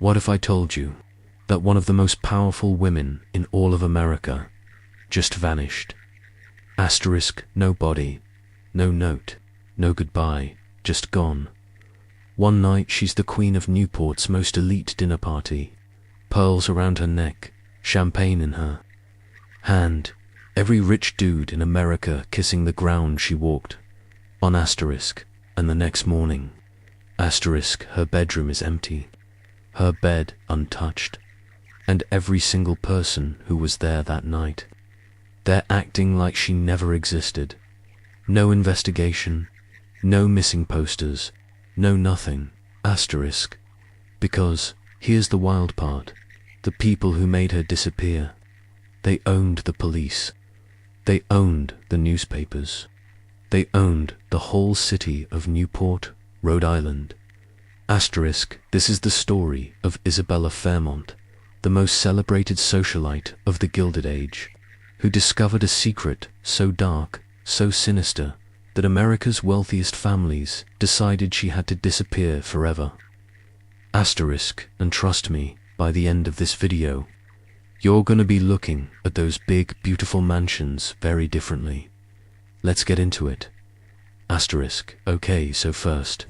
What if I told you that one of the most powerful women in all of America just vanished? Asterisk, no body, no note, no goodbye, just gone. One night she's the queen of Newport's most elite dinner party. Pearls around her neck, champagne in her hand, every rich dude in America kissing the ground she walked on. Asterisk, and the next morning, asterisk, her bedroom is empty, her bed untouched, and every single person who was there that night, they're acting like she never existed. No investigation, no missing posters, no nothing, asterisk, because here's the wild part, the people who made her disappear, they owned the police, they owned the newspapers, they owned the whole city of Newport, Rhode Island. Asterisk, this is the story of Isabella Fairmont, the most celebrated socialite of the Gilded Age, who discovered a secret so dark, so sinister, that America's wealthiest families decided she had to disappear forever. Asterisk, and trust me, by the end of this video, you're gonna be looking at those big, beautiful mansions very differently. Let's get into it. Asterisk, okay, so first,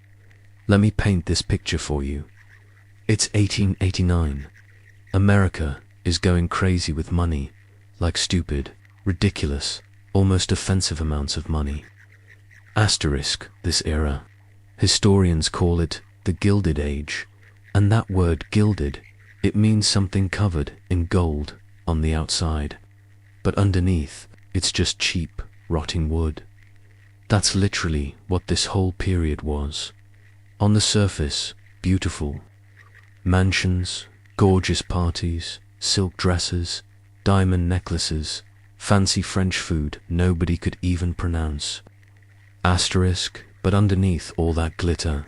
let me paint this picture for you. It's 1889. America is going crazy with money, like stupid, ridiculous, almost offensive amounts of money. Asterisk, this era, historians call it the Gilded Age, and that word gilded, it means something covered in gold on the outside, but underneath, it's just cheap, rotting wood. That's literally what this whole period was. On the surface, beautiful. Mansions, gorgeous parties, silk dresses, diamond necklaces, fancy French food nobody could even pronounce. Asterisk, but underneath all that glitter,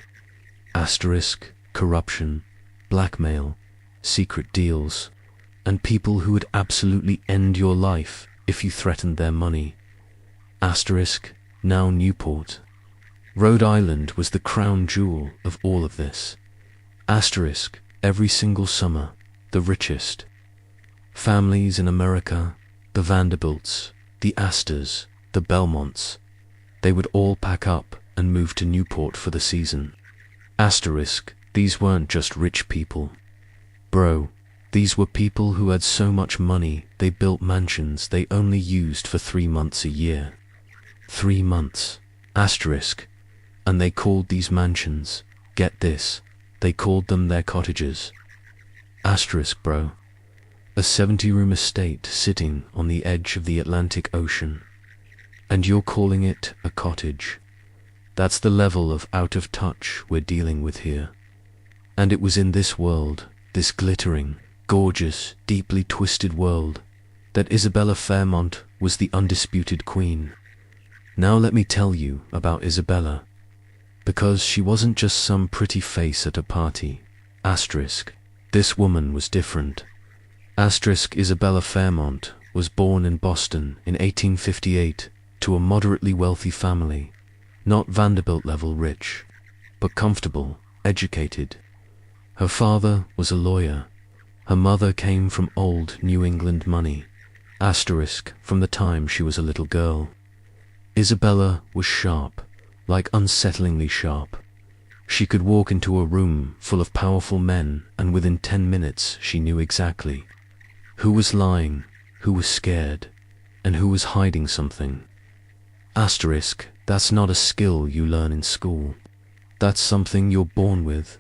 asterisk, corruption, blackmail, secret deals, and people who would absolutely end your life if you threatened their money. Asterisk, now Newport. Rhode Island was the crown jewel of all of this. Asterisk, every single summer, the richest families in America, the Vanderbilts, the Astors, the Belmonts, they would all pack up and move to Newport for the season. Asterisk, these weren't just rich people. Bro, these were people who had so much money they built mansions they only used for 3 months a year. 3 months. Asterisk. And they called these mansions, get this, they called them their cottages. Asterisk, bro. A 70-room estate sitting on the edge of the Atlantic Ocean. And you're calling it a cottage. That's the level of out of touch we're dealing with here. And it was in this world, this glittering, gorgeous, deeply twisted world, that Isabella Fairmont was the undisputed queen. Now let me tell you about Isabella, because she wasn't just some pretty face at a party. Asterisk. This woman was different. Asterisk, Isabella Fairmont was born in Boston in 1858 to a moderately wealthy family, not Vanderbilt level rich, but comfortable, educated. Her father was a lawyer. Her mother came from old New England money. Asterisk, from the time she was a little girl. Isabella was sharp, like unsettlingly sharp. She could walk into a room full of powerful men, and within 10 minutes she knew exactly who was lying, who was scared, and who was hiding something. Asterisk, that's not a skill you learn in school. That's something you're born with.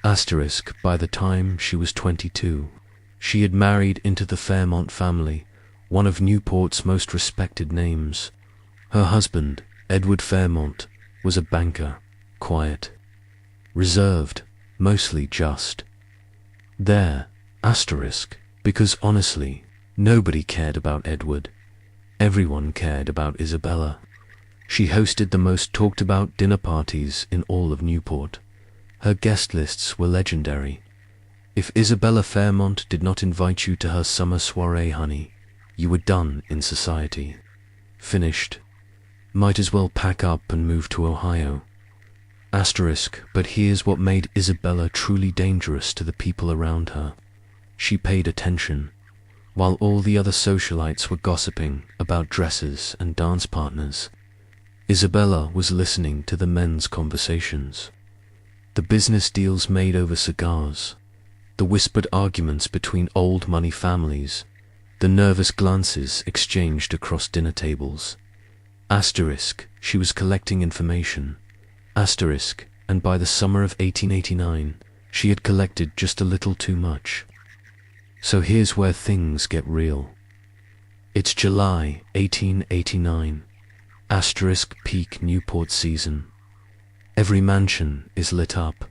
Asterisk, by the time she was 22, she had married into the Fairmont family, one of Newport's most respected names. Her husband, Edward Fairmont, was a banker, quiet, reserved, mostly just. There, asterisk, because honestly, nobody cared about Edward. Everyone cared about Isabella. She hosted the most talked about dinner parties in all of Newport. Her guest lists were legendary. If Isabella Fairmont did not invite you to her summer soiree, honey, you were done in society. Finished. Might as well pack up and move to Ohio. Asterisk, but here's what made Isabella truly dangerous to the people around her. She paid attention. While all the other socialites were gossiping about dresses and dance partners, Isabella was listening to the men's conversations. The business deals made over cigars, the whispered arguments between old money families, the nervous glances exchanged across dinner tables. Asterisk, she was collecting information. Asterisk, and by the summer of 1889, she had collected just a little too much. So here's where things get real. It's July 1889. Asterisk, peak Newport season. Every mansion is lit up.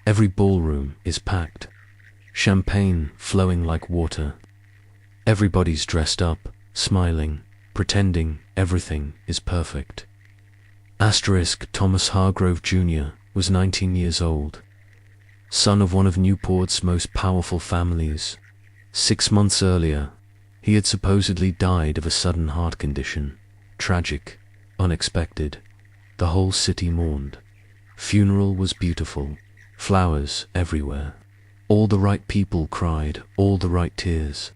Every ballroom is packed. Champagne flowing like water. Everybody's dressed up, smiling, pretending everything is perfect. Asterisk, Thomas Hargrove Jr. was 19 years old, son of one of Newport's most powerful families. 6 months earlier, he had supposedly died of a sudden heart condition. Tragic, unexpected. The whole city mourned. Funeral was beautiful, flowers everywhere. All the right people cried, all the right tears.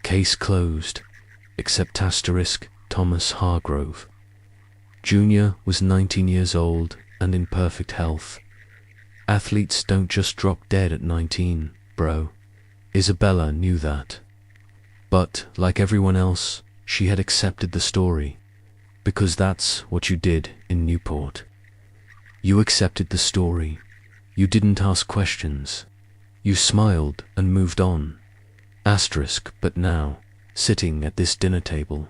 Case closed, except asterisk, Thomas Hargrove. Jr. was 19 years old and in perfect health. Athletes don't just drop dead at 19, bro. Isabella knew that. But, like everyone else, she had accepted the story, because that's what you did in Newport. You accepted the story. You didn't ask questions. You smiled and moved on. Asterisk, but now, sitting at this dinner table,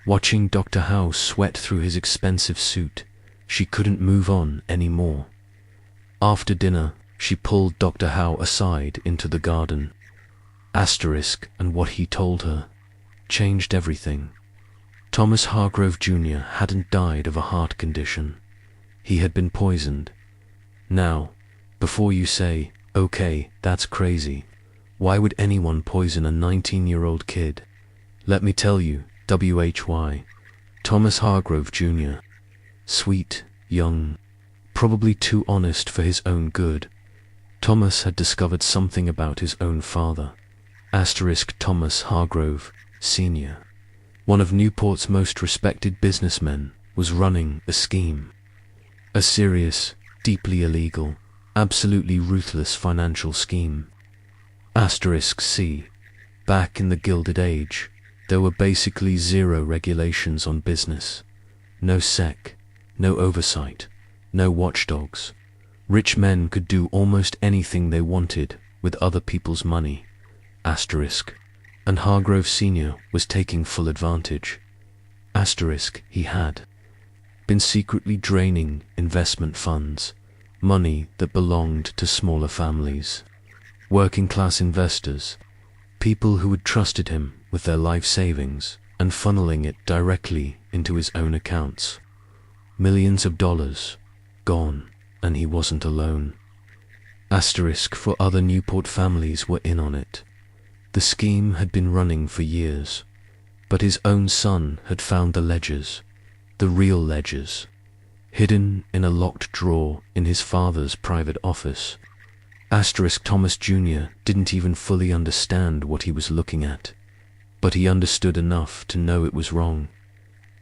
watching Dr. Howe sweat through his expensive suit, she couldn't move on anymore. After dinner, she pulled Dr. Howe aside into the garden. Asterisk, and what he told her changed everything. Thomas Hargrove Jr. hadn't died of a heart condition. He had been poisoned. Now, before you say, okay, that's crazy, why would anyone poison a 19-year-old kid? Let me tell you, WHY. Thomas Hargrove Jr. Sweet, young, probably too honest for his own good. Thomas had discovered something about his own father. Asterisk, Thomas Hargrove, Sr., one of Newport's most respected businessmen, was running a scheme. A serious, deeply illegal, absolutely ruthless financial scheme. Asterisk C. Back in the Gilded Age, there were basically zero regulations on business. No SEC, no oversight, no watchdogs. Rich men could do almost anything they wanted with other people's money. Asterisk. And Hargrove Sr. was taking full advantage. Asterisk, he had been secretly draining investment funds, money that belonged to smaller families, working-class investors, people who had trusted him with their life savings, and funneling it directly into his own accounts. Millions of dollars gone, and he wasn't alone. Asterisk, for other Newport families were in on it. The scheme had been running for years, but his own son had found the ledgers, the real ledgers, hidden in a locked drawer in his father's private office. Asterisk, Thomas Jr. didn't even fully understand what he was looking at, but he understood enough to know it was wrong.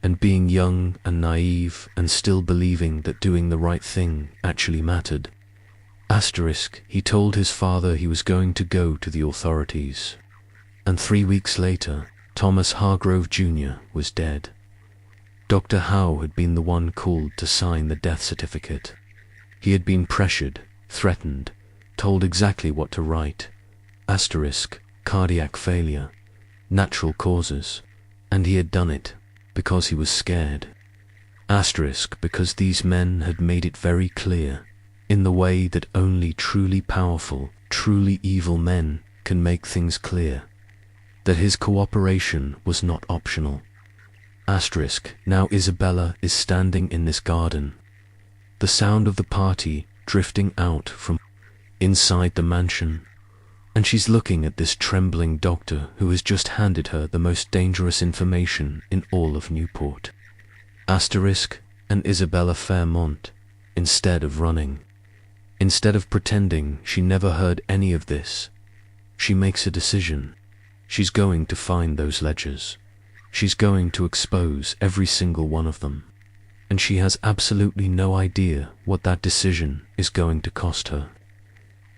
And being young and naive and still believing that doing the right thing actually mattered. Asterisk, he told his father he was going to go to the authorities. And 3 weeks later, Thomas Hargrove Jr. was dead. Dr. Howe had been the one called to sign the death certificate. He had been pressured, threatened, told exactly what to write. Asterisk, cardiac failure, natural causes, and he had done it because he was scared. Asterisk, because these men had made it very clear, in the way that only truly powerful, truly evil men can make things clear, that his cooperation was not optional. Asterisk, now Isabella is standing in this garden, the sound of the party drifting out from inside the mansion, and she's looking at this trembling doctor who has just handed her the most dangerous information in all of Newport. Asterisk, and Isabella Fairmont, instead of running. Instead of pretending she never heard any of this, she makes a decision. She's going to find those ledgers. She's going to expose every single one of them. And she has absolutely no idea what that decision is going to cost her.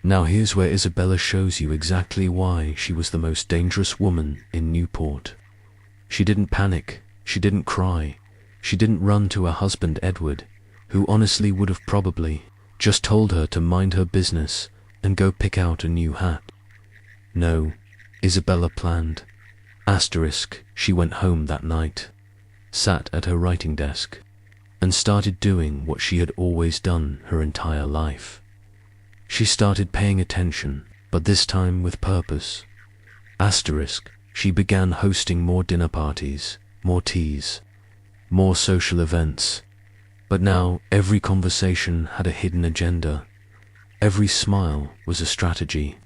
Now here's where Isabella shows you exactly why she was the most dangerous woman in Newport. She didn't panic, she didn't cry, she didn't run to her husband Edward, who honestly would have probably just told her to mind her business and go pick out a new hat. No, Isabella planned. She went home that night, sat at her writing desk, and started doing what she had always done her entire life. She started paying attention, but this time with purpose. She began hosting more dinner parties, more teas, more social events. But now every conversation had a hidden agenda. Every smile was a strategy.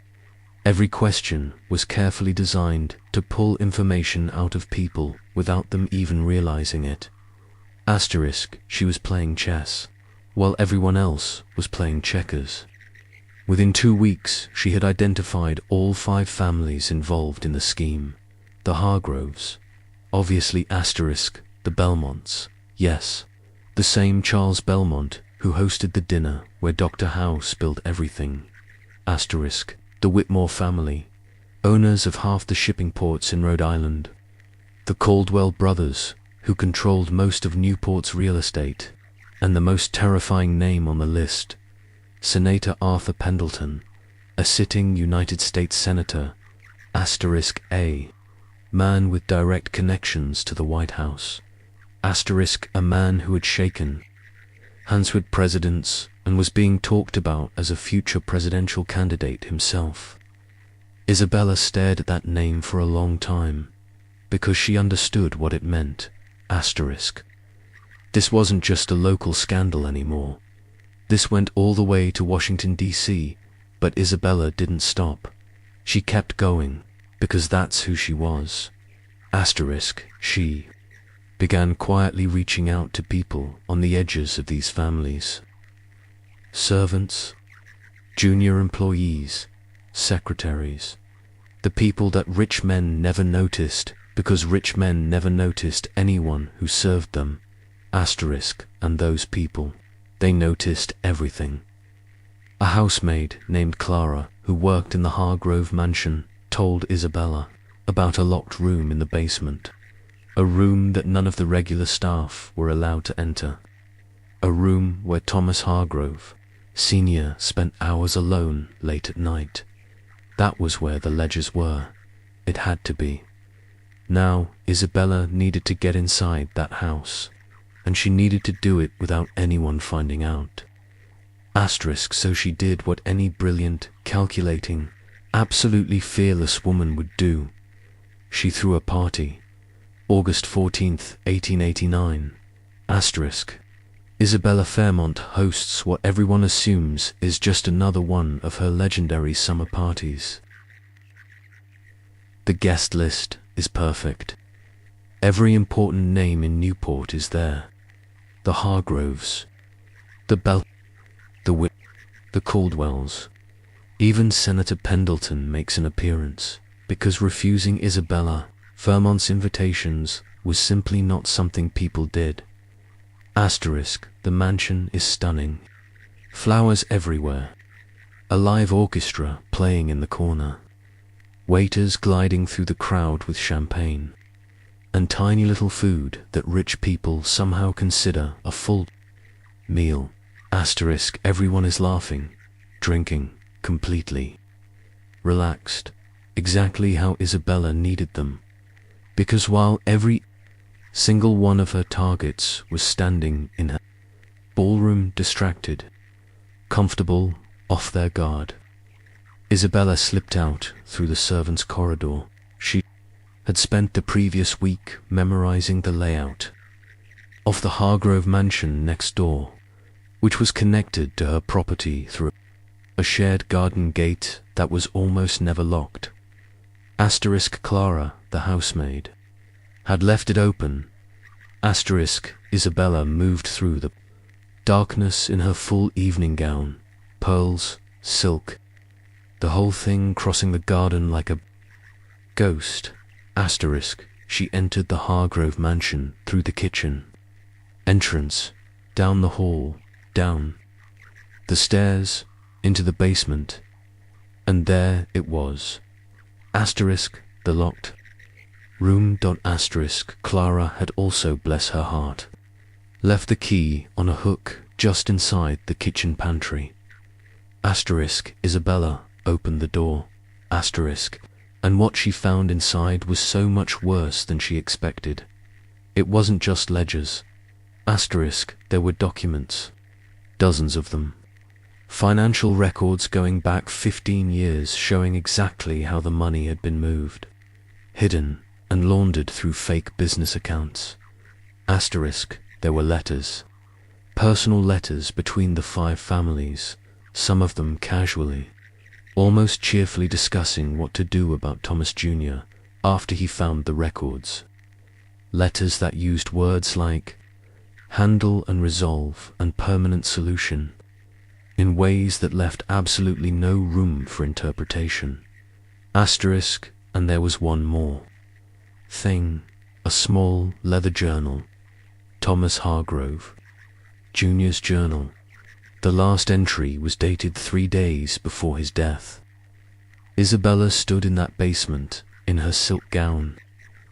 Every question was carefully designed to pull information out of people without them even realizing it. She was playing chess, while everyone else was playing checkers. Within 2 weeks, she had identified all 5 families involved in the scheme. The Hargroves, obviously the Belmonts, yes, the same Charles Belmont who hosted the dinner where Dr. Howe spilled everything. The Whitmore family, owners of half the shipping ports in Rhode Island. The Caldwell brothers, who controlled most of Newport's real estate. And the most terrifying name on the list, Senator Arthur Pendleton, a sitting United States Senator, A, man with direct connections to the White House, a man who had shaken hands with presidents and was being talked about as a future presidential candidate himself. Isabella stared at that name for a long time, because she understood what it meant, This wasn't just a local scandal anymore. This went all the way to Washington, D.C., but Isabella didn't stop. She kept going, because that's who she was. She began quietly reaching out to people on the edges of these families. Servants, junior employees, secretaries, the people that rich men never noticed because rich men never noticed anyone who served them. And those people, they noticed everything. A housemaid named Clara, who worked in the Hargrove mansion, told Isabella about a locked room in the basement, a room that none of the regular staff were allowed to enter, a room where Thomas Hargrove, Sr., spent hours alone late at night. That was where the ledgers were. It had to be. Now, Isabella needed to get inside that house, and she needed to do it without anyone finding out. So she did what any brilliant, calculating, absolutely fearless woman would do. She threw a party. August 14th, 1889. Isabella Fairmont hosts what everyone assumes is just another one of her legendary summer parties. The guest list is perfect. Every important name in Newport is there. The Hargroves, the the Caldwells. Even Senator Pendleton makes an appearance, because refusing Isabella Fairmont's invitations was simply not something people did. The mansion is stunning. Flowers everywhere. A live orchestra playing in the corner. Waiters gliding through the crowd with champagne. And tiny little food that rich people somehow consider a full meal. Everyone is laughing, drinking, completely relaxed, exactly how Isabella needed them. Because while every single one of her targets was standing in her ballroom distracted, comfortable, off their guard, Isabella slipped out through the servants' corridor. She had spent the previous week memorizing the layout of the Hargrove mansion next door, which was connected to her property through a shared garden gate that was almost never locked. Clara, the housemaid, had left it open. Isabella moved through the Darkness in her full evening gown, pearls, silk, the whole thing crossing the garden like a ghost. Asterisk. She entered the Hargrove mansion through the kitchen. Entrance, down the hall, down the stairs, into the basement, and there it was. Asterisk, the locked room. Asterisk. Clara had also, bless her heart, left the key on a hook just inside the kitchen pantry. Asterisk. Isabella opened the door. Asterisk. And what she found inside was so much worse than she expected. It wasn't just ledgers. Asterisk. There were documents, dozens of them. Financial records going back 15 years showing exactly how the money had been moved, hidden, and laundered through fake business accounts. Asterisk. There were letters, personal letters between the 5 families, some of them casually, almost cheerfully discussing what to do about Thomas Jr. after he found the records. Letters that used words like handle and resolve and permanent solution in ways that left absolutely no room for interpretation. Asterisk. And there was one more thing, a small leather journal. Thomas Hargrove Jr.'s journal. The last entry was dated 3 days before his death. Isabella stood in that basement, in her silk gown,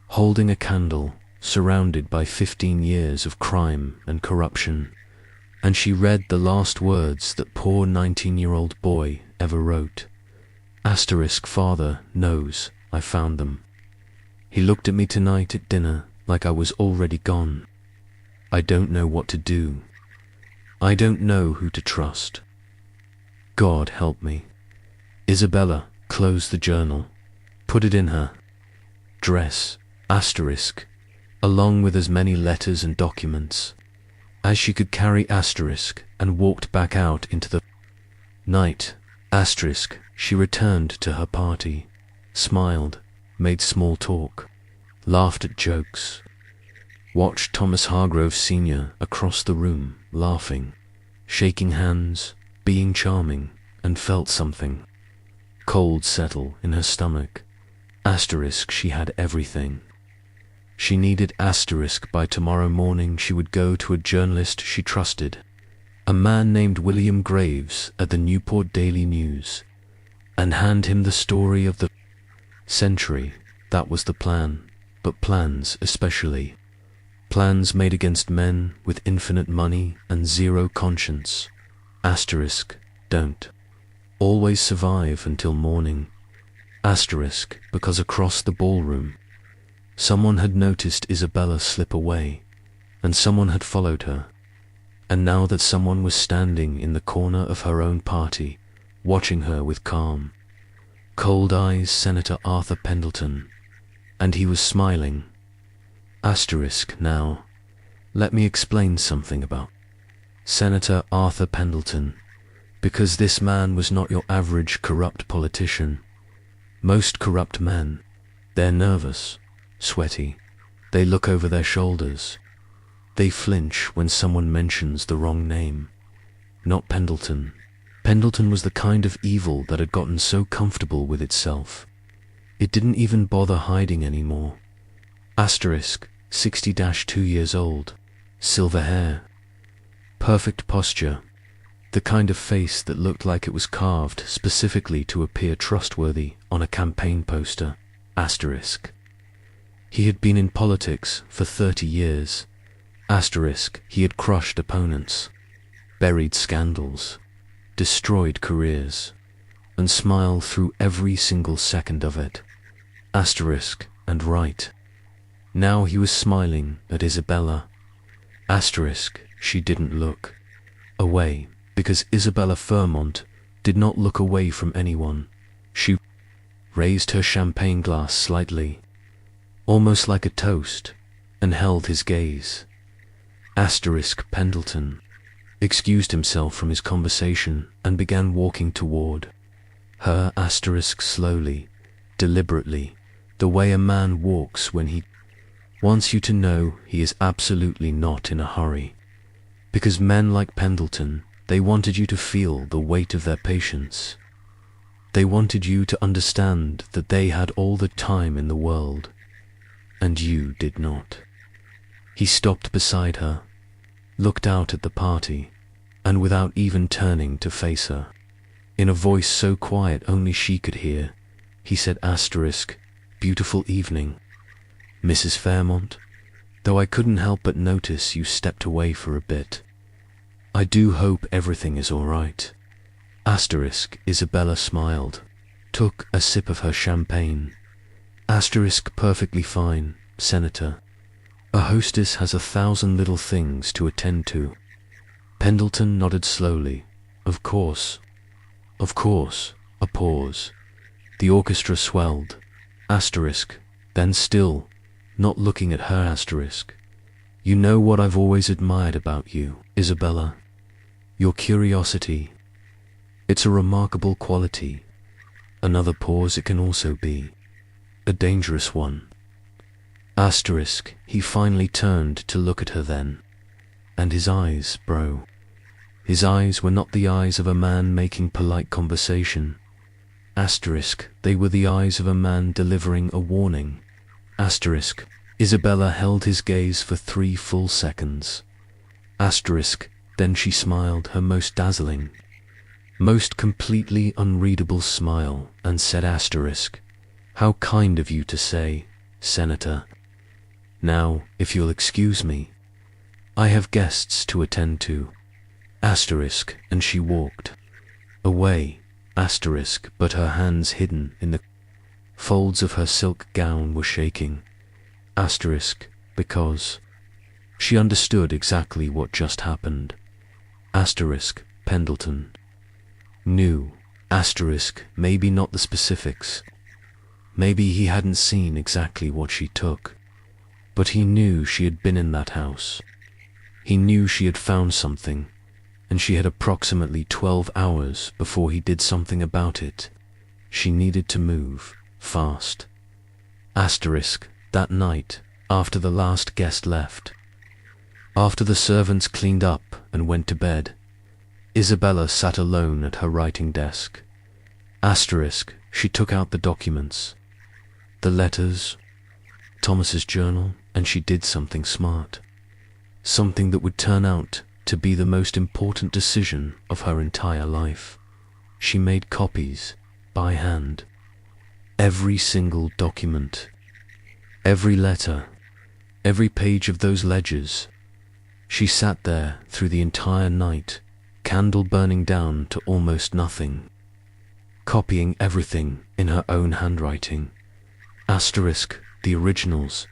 holding a candle, surrounded by 15 years of crime and corruption, and she read the last words that poor 19-year-old boy ever wrote. Asterisk. Father knows I found them. He looked at me tonight at dinner like I was already gone. I don't know what to do. I don't know who to trust. God help me. Isabella closed the journal, put it in her dress, asterisk, along with as many letters and documents as she could carry, asterisk, and walked back out into the night, asterisk. She returned to her party, smiled, made small talk, laughed at jokes, watched Thomas Hargrove Sr. across the room, laughing, shaking hands, being charming, and felt something cold settle in her stomach. Asterisk. She had everything she needed, asterisk. By tomorrow morning she would go to a journalist she trusted, a man named William Graves at the Newport Daily News, and hand him the story of the century. That was the plan, but plans, especially plans made against men with infinite money and zero conscience, asterisk, don't always survive until morning, asterisk. Because across the ballroom someone had noticed Isabella slip away, and someone had followed her, and now that someone was standing in the corner of her own party, watching her with calm, cold eyes. Senator Arthur Pendleton, and he was smiling. Asterisk. Now, let me explain something about Senator Arthur Pendleton, because this man was not your average corrupt politician. Most corrupt men, they're nervous, sweaty, they look over their shoulders, they flinch when someone mentions the wrong name. Not Pendleton. Pendleton was the kind of evil that had gotten so comfortable with itself, it didn't even bother hiding anymore. Asterisk. 60-2 years old, silver hair, perfect posture, the kind of face that looked like it was carved specifically to appear trustworthy on a campaign poster. Asterisk. He had been in politics for 30 years. Asterisk. He had crushed opponents, buried scandals, destroyed careers, and smiled through every single second of it. Asterisk. And right now he was smiling at Isabella. Asterisk. She didn't look away, because Isabella Fairmont did not look away from anyone. She raised her champagne glass slightly, almost like a toast, and held his gaze. Asterisk. Pendleton excused himself from his conversation and began walking toward her. Asterisk. Slowly, deliberately, the way a man walks when he wants you to know he is absolutely not in a hurry, Because men like Pendleton, they wanted you to feel the weight of their patience. They wanted you to understand that they had all the time in the world, and you did not. He stopped beside her, looked out at the party, and without even turning to face her, in a voice so quiet only she could hear, he said "Beautiful evening, Mrs. Fairmont, though I couldn't help but notice you stepped away for a bit. I do hope everything is all right." Isabella smiled, took a sip of her champagne. "Perfectly fine, Senator. A hostess has 1,000 little things to attend to." Pendleton nodded slowly. Of course. Of course." A pause. The orchestra swelled. Then still, not looking at her "You know what I've always admired about you, Isabella? Your curiosity. It's a remarkable quality. Another pause. It can also be a dangerous one." He finally turned to look at her then, and his eyes, bro. His eyes were not the eyes of a man making polite conversation. They were the eyes of a man delivering a warning. Isabella held his gaze for 3 full seconds. Then she smiled her most dazzling, most completely unreadable smile, and said "How kind of you to say, Senator. Now, if you'll excuse me, I have guests to attend to." And she walked away, but her hands hidden in the folds of her silk gown were shaking, because she understood exactly what just happened. Pendleton knew, maybe not the specifics, maybe he hadn't seen exactly what she took, but he knew she had been in that house. He knew she had found something, and she had approximately 12 hours before he did something about it. She needed to move fast. That night, after the last guest left, after the servants cleaned up and went to bed, Isabella sat alone at her writing desk. She took out the documents, the letters, Thomas's journal, and she did something smart. Something that would turn out to be the most important decision of her entire life. She made copies, by hand. Every single document, every letter, every page of those ledgers. She sat there through the entire night, candle burning down to almost nothing, copying everything in her own handwriting. The originals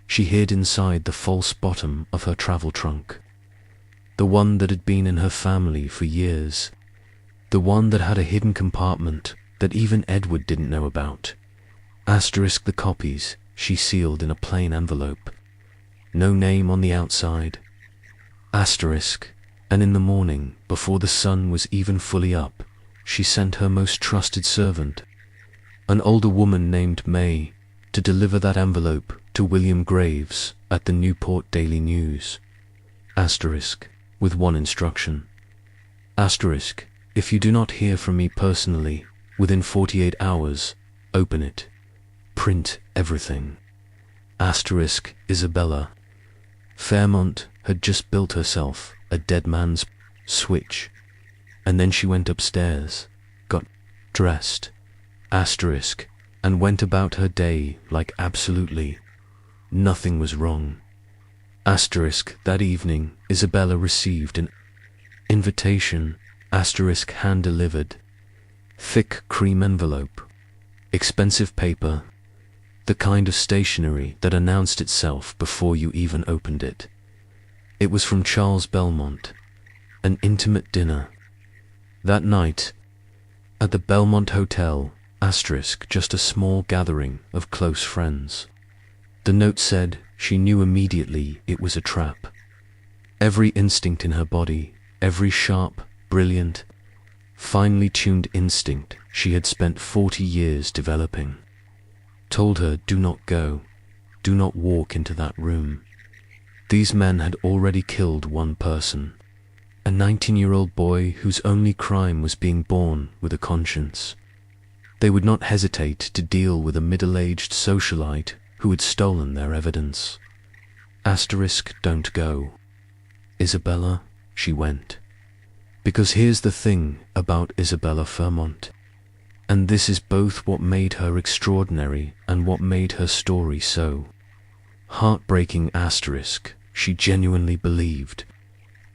she hid inside the false bottom of her travel trunk, the one that had been in her family for years, the one that had a hidden compartment that even Edward didn't know about. The copies she sealed in a plain envelope, no name on the outside. And in the morning, before the sun was even fully up, she sent her most trusted servant, an older woman named May, to deliver that envelope to William Graves at the Newport Daily News. With one instruction. If you do not hear from me personally within 48 hours, open it. Print everything. Isabella Fairmont had just built herself a dead man's switch, and then she went upstairs, got dressed, and went about her day like absolutely nothing was wrong. That evening, Isabella received an invitation, hand-delivered, thick cream envelope, expensive paper, the kind of stationery that announced itself before you even opened it. It was from Charles Belmont, an intimate dinner. That night, at the Belmont Hotel, just a small gathering of close friends. The note said she knew immediately it was a trap. Every instinct in her body, every sharp, brilliant, finely tuned instinct she had spent 40 years developing, told her, do not go, do not walk into that room. These men had already killed one person. a 19-year-old boy whose only crime was being born with a conscience. They would not hesitate to deal with a middle-aged socialite who had stolen their evidence. Don't go. Isabella, she went. Because here's the thing about Isabella Fairmont. And this is both what made her extraordinary and what made her story so heartbreaking. She genuinely believed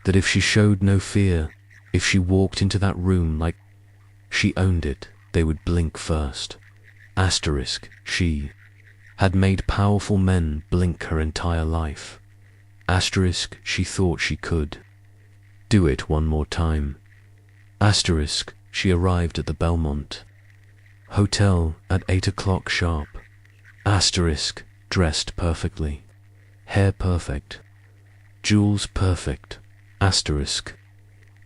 that if she showed no fear, if she walked into that room like she owned it, they would blink first. She had made powerful men blink her entire life. She thought she could do it one more time. She arrived at the Belmont Hotel at 8 o'clock sharp. Dressed perfectly, hair perfect, jewels perfect.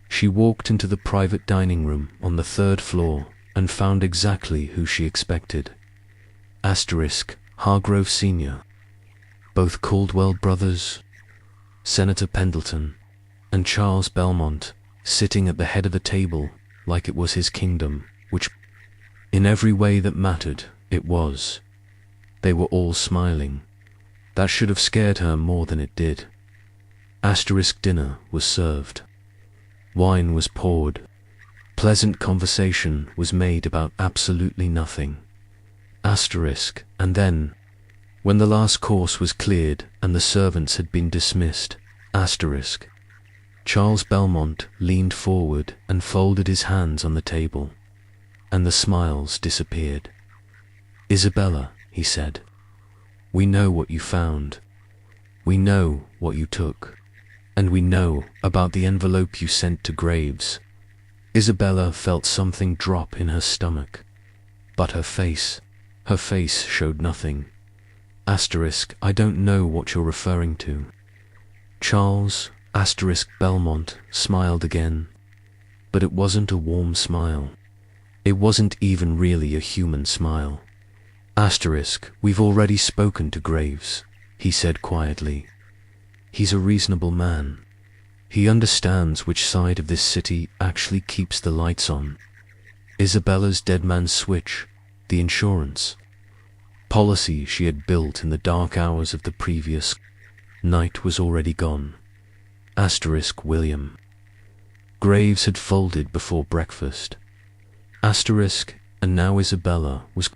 She walked into the private dining room on the 3rd floor and found exactly who she expected. Hargrove Sr., both Caldwell brothers, Senator Pendleton, and Charles Belmont, sitting at the head of the table like it was his kingdom, which, in every way that mattered, it was. They were all smiling. That should have scared her more than it did. Dinner was served. Wine was poured. Pleasant conversation was made about absolutely nothing. And then, when the last course was cleared and the servants had been dismissed, Charles Belmont leaned forward and folded his hands on the table, and the smiles disappeared. Isabella, he said, we know what you found. We know what you took. And we know about the envelope you sent to Graves. Isabella felt something drop in her stomach, but her face showed nothing. I don't know what you're referring to. Charles Belmont smiled again, but it wasn't a warm smile. It wasn't even really a human smile. We've already spoken to Graves, he said quietly. He's a reasonable man. He understands which side of this city actually keeps the lights on. Isabella's dead man's switch, the insurance policy she had built in the dark hours of the previous night was already gone. William Graves had folded before breakfast. And now Isabella was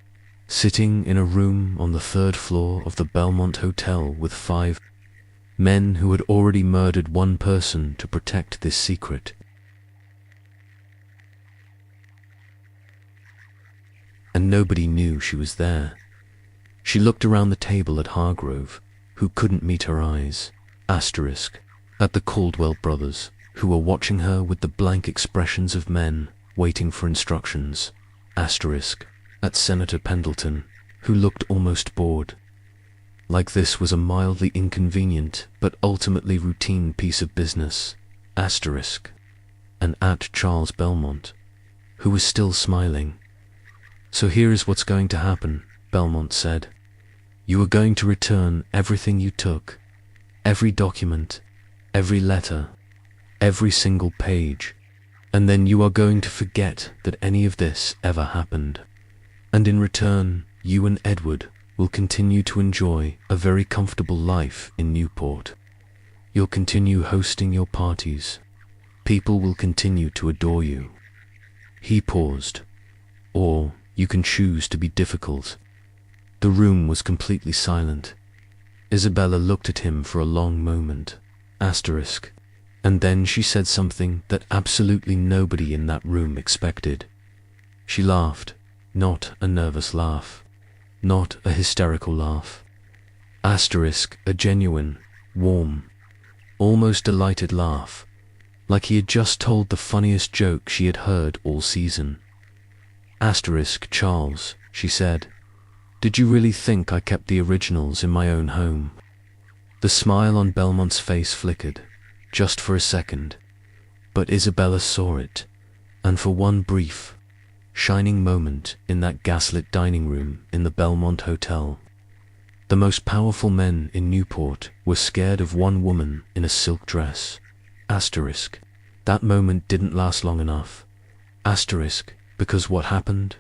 sitting in a room on the 3rd floor of the Belmont Hotel with 5 men who had already murdered one person to protect this secret. And nobody knew she was there. She looked around the table at Hargrove, who couldn't meet her eyes, at the Caldwell brothers, who were watching her with the blank expressions of men waiting for instructions, at Senator Pendleton, who looked almost bored. Like this was a mildly inconvenient but ultimately routine piece of business, and at Charles Belmont, who was still smiling. So here is what's going to happen, Belmont said. You are going to return everything you took, every document, every letter, every single page, and then you are going to forget that any of this ever happened. And in return, you and Edward will continue to enjoy a very comfortable life in Newport. You'll continue hosting your parties. People will continue to adore you. He paused. Or you can choose to be difficult. The room was completely silent. Isabella looked at him for a long moment, and then she said something that absolutely nobody in that room expected. She laughed, not a nervous laugh, not a hysterical laugh. A genuine, warm, almost delighted laugh, like he had just told the funniest joke she had heard all season. Charles, she said, did you really think I kept the originals in my own home? The smile on Belmont's face flickered, just for a second, but Isabella saw it, and for one brief, shining moment in that gaslit dining room in the Belmont Hotel, the most powerful men in Newport were scared of one woman in a silk dress. That moment didn't last long enough. Asterisk, because what happened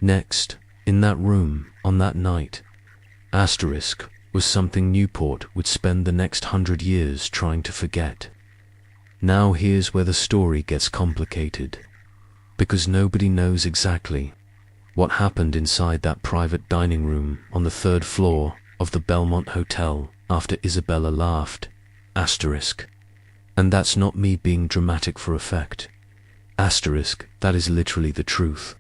next, in that room, on that night, asterisk, was something Newport would spend the next 100 years trying to forget. Now here's where the story gets complicated, because nobody knows exactly what happened inside that private dining room on the 3rd floor of the Belmont Hotel after Isabella laughed, asterisk. And that's not me being dramatic for effect. Asterisk, that is literally the truth.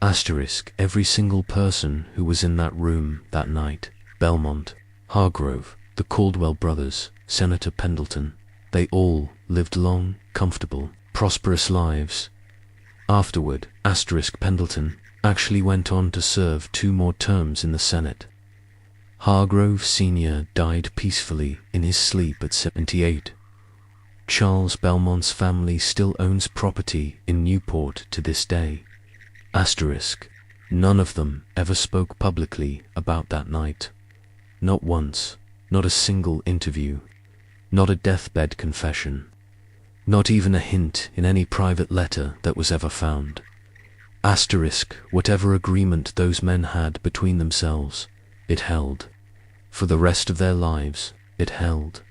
Asterisk, every single person who was in that room that night, Belmont, Hargrove, the Caldwell brothers, Senator Pendleton, they all lived long, comfortable, prosperous lives. Afterward, asterisk Pendleton actually went on to serve 2 more terms in the Senate. Hargrove Sr. died peacefully in his sleep at 78. Charles Belmont's family still owns property in Newport to this day. Asterisk, none of them ever spoke publicly about that night. Not once, not a single interview, not a deathbed confession, not even a hint in any private letter that was ever found. Asterisk, whatever agreement those men had between themselves, it held. For the rest of their lives, it held.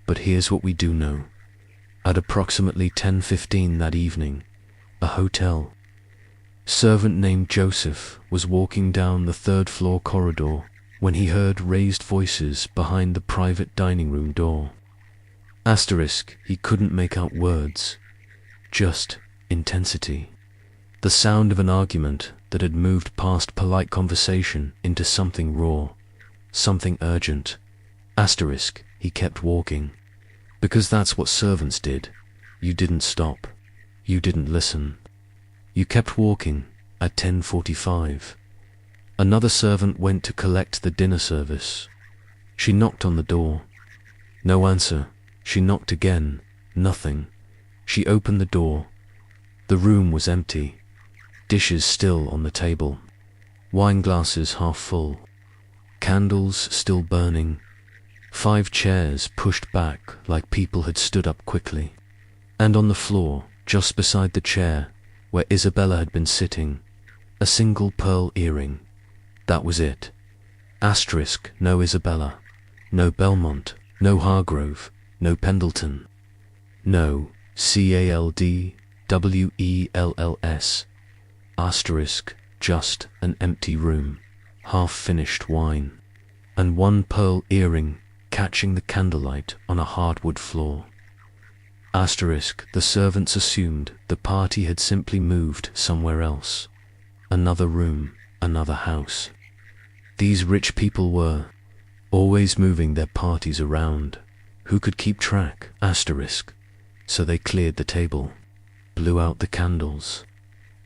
But here's what we do know. At approximately 10:15 that evening, a hotel servant named Joseph was walking down the 3rd floor corridor when he heard raised voices behind the private dining room door. Asterisk, he couldn't make out words, just intensity. The sound of an argument that had moved past polite conversation into something raw, something urgent. Asterisk, he kept walking. Because that's what servants did. You didn't stop. You didn't listen. You kept walking. At 10:45. Another servant went to collect the dinner service. She knocked on the door. No answer. She knocked again. Nothing. She opened the door. The room was empty. Dishes still on the table. Wine glasses half full. Candles still burning. 5 chairs pushed back like people had stood up quickly. And on the floor, just beside the chair where Isabella had been sitting, a single pearl earring. That was it. Asterisk, no Isabella. No Belmont. No Hargrove. No Pendleton. No Caldwells. Asterisk, just an empty room, half-finished wine, and 1 pearl earring catching the candlelight on a hardwood floor. Asterisk, the servants assumed the party had simply moved somewhere else. Another room, another house. These rich people were always moving their parties around. Who could keep track? Asterisk. So they cleared the table, blew out the candles,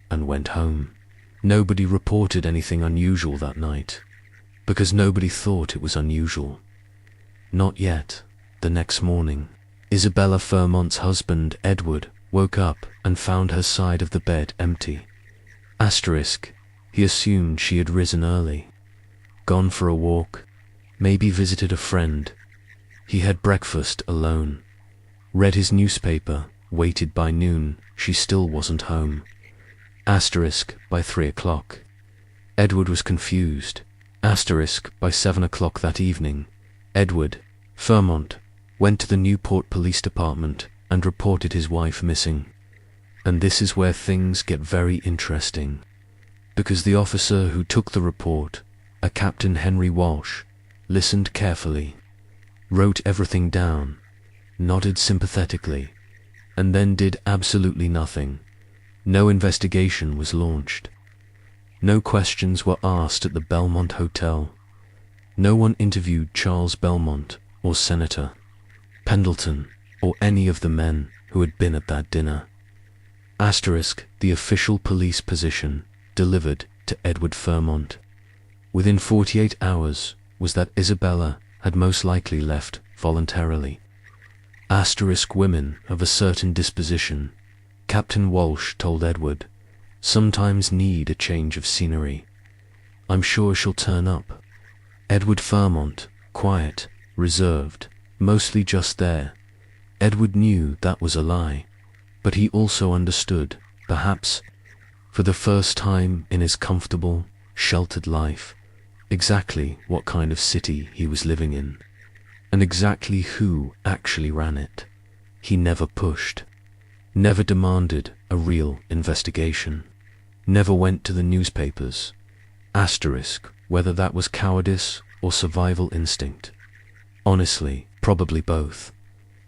and went home. Nobody reported anything unusual that night, because nobody thought it was unusual. Not yet. The next morning, Isabella Fairmont's husband, Edward, woke up and found her side of the bed empty. Asterisk, he assumed she had risen early, gone for a walk, maybe visited a friend. He had breakfast alone, read his newspaper, waited. By noon, she still wasn't home. Asterisk, by 3 o'clock. Edward was confused. Asterisk, by 7 o'clock that evening, Edward Fairmont went to the Newport Police Department and reported his wife missing. And this is where things get very interesting, because the officer who took the report, a Captain Henry Walsh, listened carefully, wrote everything down, nodded sympathetically, and then did absolutely nothing. No investigation was launched. No questions were asked at the Belmont Hotel. No one interviewed Charles Belmont or Senator Pendleton or any of the men who had been at that dinner. Asterisk, the official police position delivered to Edward Fairmont within 48 hours was that Isabella had most likely left voluntarily. Asterisk, women of a certain disposition, Captain Walsh told Edward, sometimes need a change of scenery. I'm sure she'll turn up. Edward Fairmont, quiet, reserved, mostly just there, Edward knew that was a lie, but he also understood, perhaps for the first time in his comfortable, sheltered life, exactly what kind of city he was living in, and exactly who actually ran it. He never pushed, never demanded a real investigation, never went to the newspapers. Asterisk, whether that was cowardice or survival instinct. Honestly, probably both.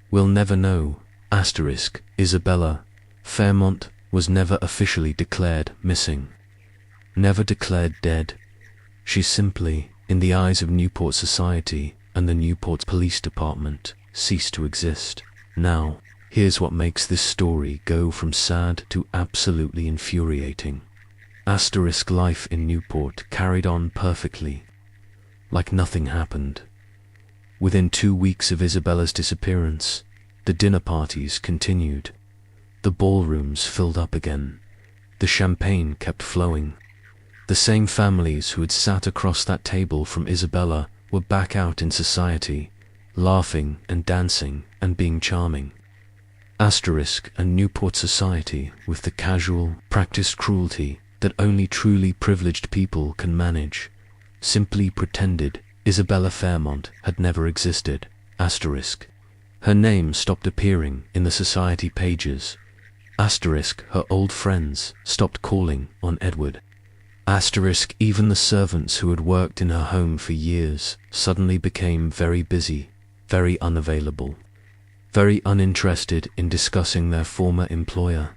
We'll never know. Asterisk, Isabella Fairmont was never officially declared missing, never declared dead. She simply, in the eyes of Newport society and the Newport Police Department, ceased to exist. Now, here's what makes this story go from sad to absolutely infuriating. Asterisk life in Newport carried on perfectly, like nothing happened. Within 2 weeks of Isabella's disappearance, the dinner parties continued. The ballrooms filled up again. The champagne kept flowing. The same families who had sat across that table from Isabella were back out in society, laughing and dancing and being charming. Asterisk and Newport society, with the casual, practiced cruelty that only truly privileged people can manage, simply pretended Isabella Fairmont had never existed. Asterisk. Her name stopped appearing in the society pages. Asterisk, her old friends stopped calling on Edward. Asterisk, even the servants who had worked in her home for years suddenly became very busy, very unavailable, very uninterested in discussing their former employer.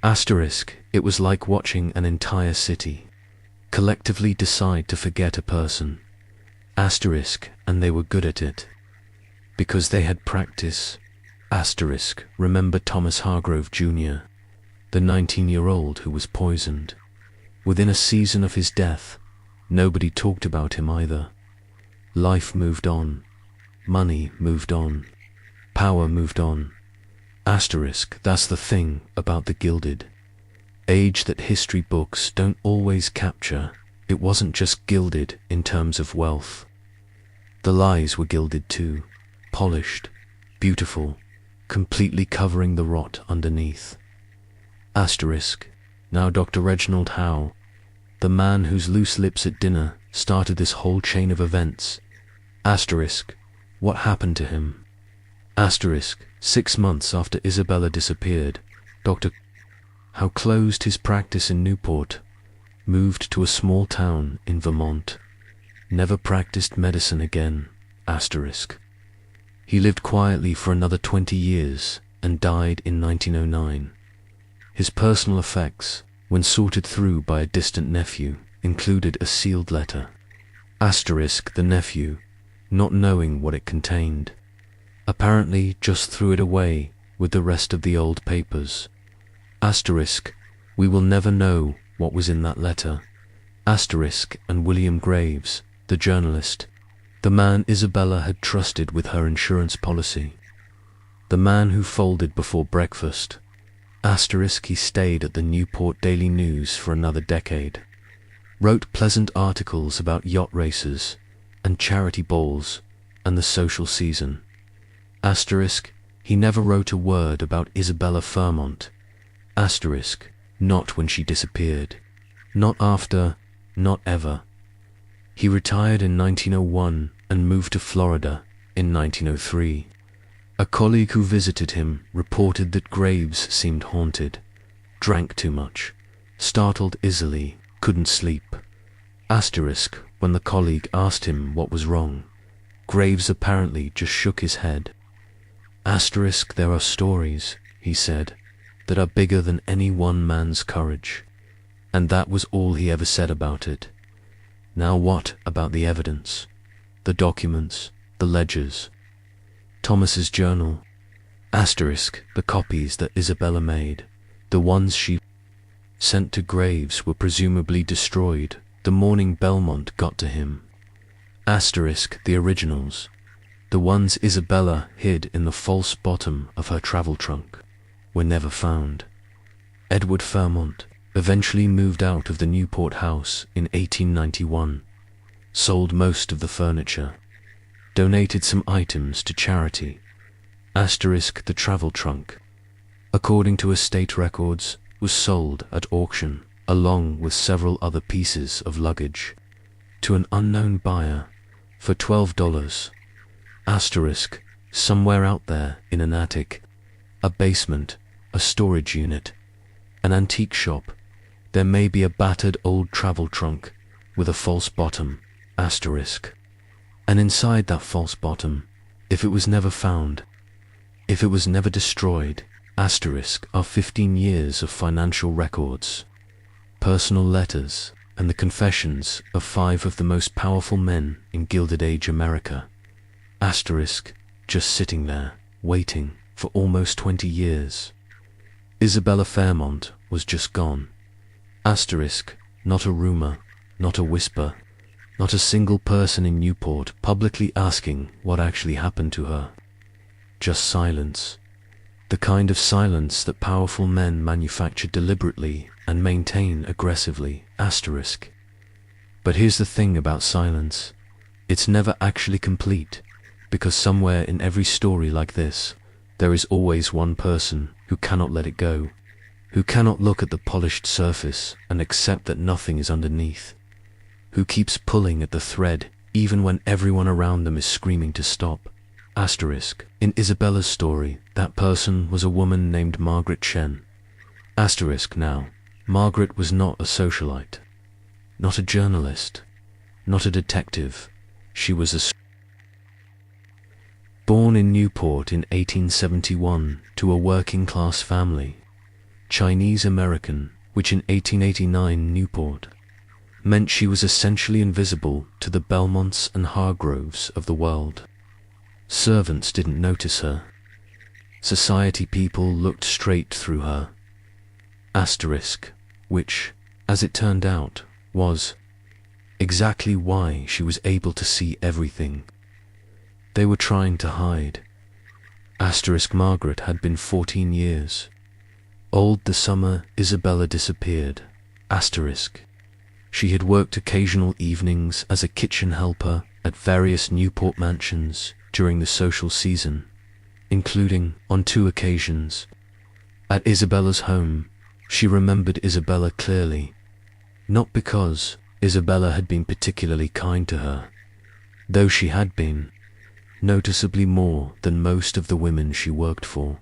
Asterisk, it was like watching an entire city collectively decide to forget a person. Asterisk, and they were good at it, because they had practice. Asterisk, remember Thomas Hargrove Jr., the 19-year-old who was poisoned. Within a season of his death, nobody talked about him either. Life moved on. Money moved on. Power moved on. Asterisk, that's the thing about the Gilded Age that history books don't always capture. It wasn't just gilded in terms of wealth. The lies were gilded too, polished, beautiful, completely covering the rot underneath. Asterisk, now Dr. Reginald Howe, the man whose loose lips at dinner started this whole chain of events. Asterisk, what happened to him? Asterisk, 6 months after Isabella disappeared, Dr. Howe closed his practice in Newport, moved to a small town in Vermont, never practiced medicine again. Asterisk. He lived quietly for another 20 years and died in 1909. His personal effects, when sorted through by a distant nephew, included a sealed letter. Asterisk, the nephew, not knowing what it contained, apparently just threw it away with the rest of the old papers. Asterisk, we will never know what was in that letter. Asterisk, and William Graves, the journalist, the man Isabella had trusted with her insurance policy, the man who folded before breakfast. Asterisk, he stayed at the Newport Daily News for another decade, wrote pleasant articles about yacht races and charity balls and the social season. Asterisk, he never wrote a word about Isabella Fairmont. Asterisk, not when she disappeared. Not after, not ever. He retired in 1901 and moved to Florida in 1903. A colleague who visited him reported that Graves seemed haunted, drank too much, startled easily, couldn't sleep. Asterisk, when the colleague asked him what was wrong, Graves apparently just shook his head. Asterisk, there are stories, he said, that are bigger than any one man's courage. And that was all he ever said about it. Now what about the evidence? The documents, the ledgers, Thomas's journal? Asterisk, the copies that Isabella made, the ones she sent to Graves, were presumably destroyed the morning Belmont got to him. Asterisk, the originals, the ones Isabella hid in the false bottom of her travel trunk, were never found. Edward Fairmont eventually moved out of the Newport house in 1891, sold most of the furniture, donated some items to charity, The travel trunk, according to estate records, was sold at auction, along with several other pieces of luggage, to an unknown buyer for $12. Somewhere out there in an attic, a basement, a storage unit, an antique shop, there may be a battered old travel trunk with a false bottom, and inside that false bottom, if it was never found, if it was never destroyed, are 15 years of financial records, personal letters, and the confessions of 5 of the most powerful men in Gilded Age America, just sitting there, waiting for almost 20 years. Isabella Fairmont was just gone. Not a rumor, not a whisper, not a single person in Newport publicly asking what actually happened to her. Just silence. The kind of silence that powerful men manufacture deliberately and maintain aggressively, But here's the thing about silence. It's never actually complete, because somewhere in every story like this, there is always one person who cannot let it go, who cannot look at the polished surface and accept that nothing is underneath, who keeps pulling at the thread even when everyone around them is screaming to stop. In Isabella's story, that person was a woman named Margaret Chen. Now, Margaret was not a socialite, not a journalist, not a detective. She was born in Newport in 1871 to a working-class family, Chinese American, which in 1889 Newport meant she was essentially invisible to the Belmonts and Hargroves of the world. Servants didn't notice her. Society people looked straight through her. Which, as it turned out, was exactly why she was able to see everything. They were trying to hide. Margaret had been 14 years old the summer Isabella disappeared. She had worked occasional evenings as a kitchen helper at various Newport mansions during the social season, including, on 2 occasions, at Isabella's home. She remembered Isabella clearly, not because Isabella had been particularly kind to her, though she had been, noticeably more than most of the women she worked for,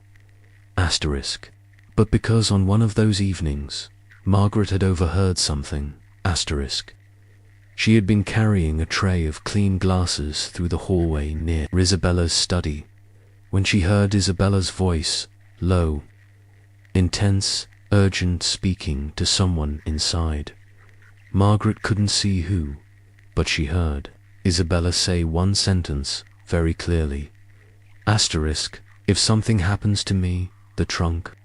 but because on one of those evenings, Margaret had overheard something, She had been carrying a tray of clean glasses through the hallway near Isabella's study, when she heard Isabella's voice, low, intense, urgent, speaking to someone inside. Margaret couldn't see who, but she heard Isabella say one sentence very clearly. If something happens to me, the trunk.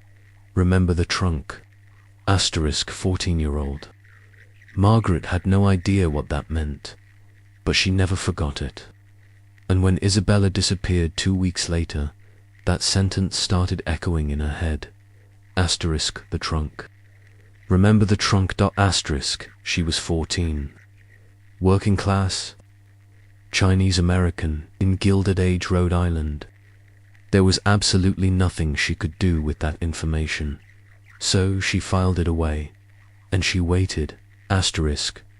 Remember the trunk. 14-year-old. Margaret had no idea what that meant, but she never forgot it. And when Isabella disappeared 2 weeks later, that sentence started echoing in her head. The trunk. Remember the trunk. She was 14. Working class, Chinese American in Gilded Age, Rhode Island. There was absolutely nothing she could do with that information, so she filed it away, and she waited.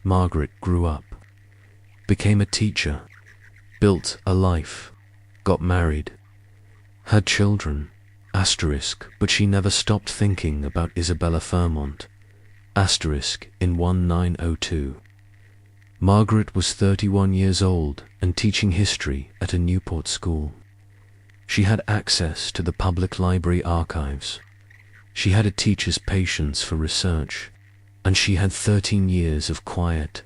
Margaret grew up, became a teacher, built a life, got married, had children, but she never stopped thinking about Isabella Fairmont, in 1902. Margaret was 31 years old and teaching history at a Newport school. She had access to the public library archives. She had a teacher's patience for research, and she had 13 years of quiet,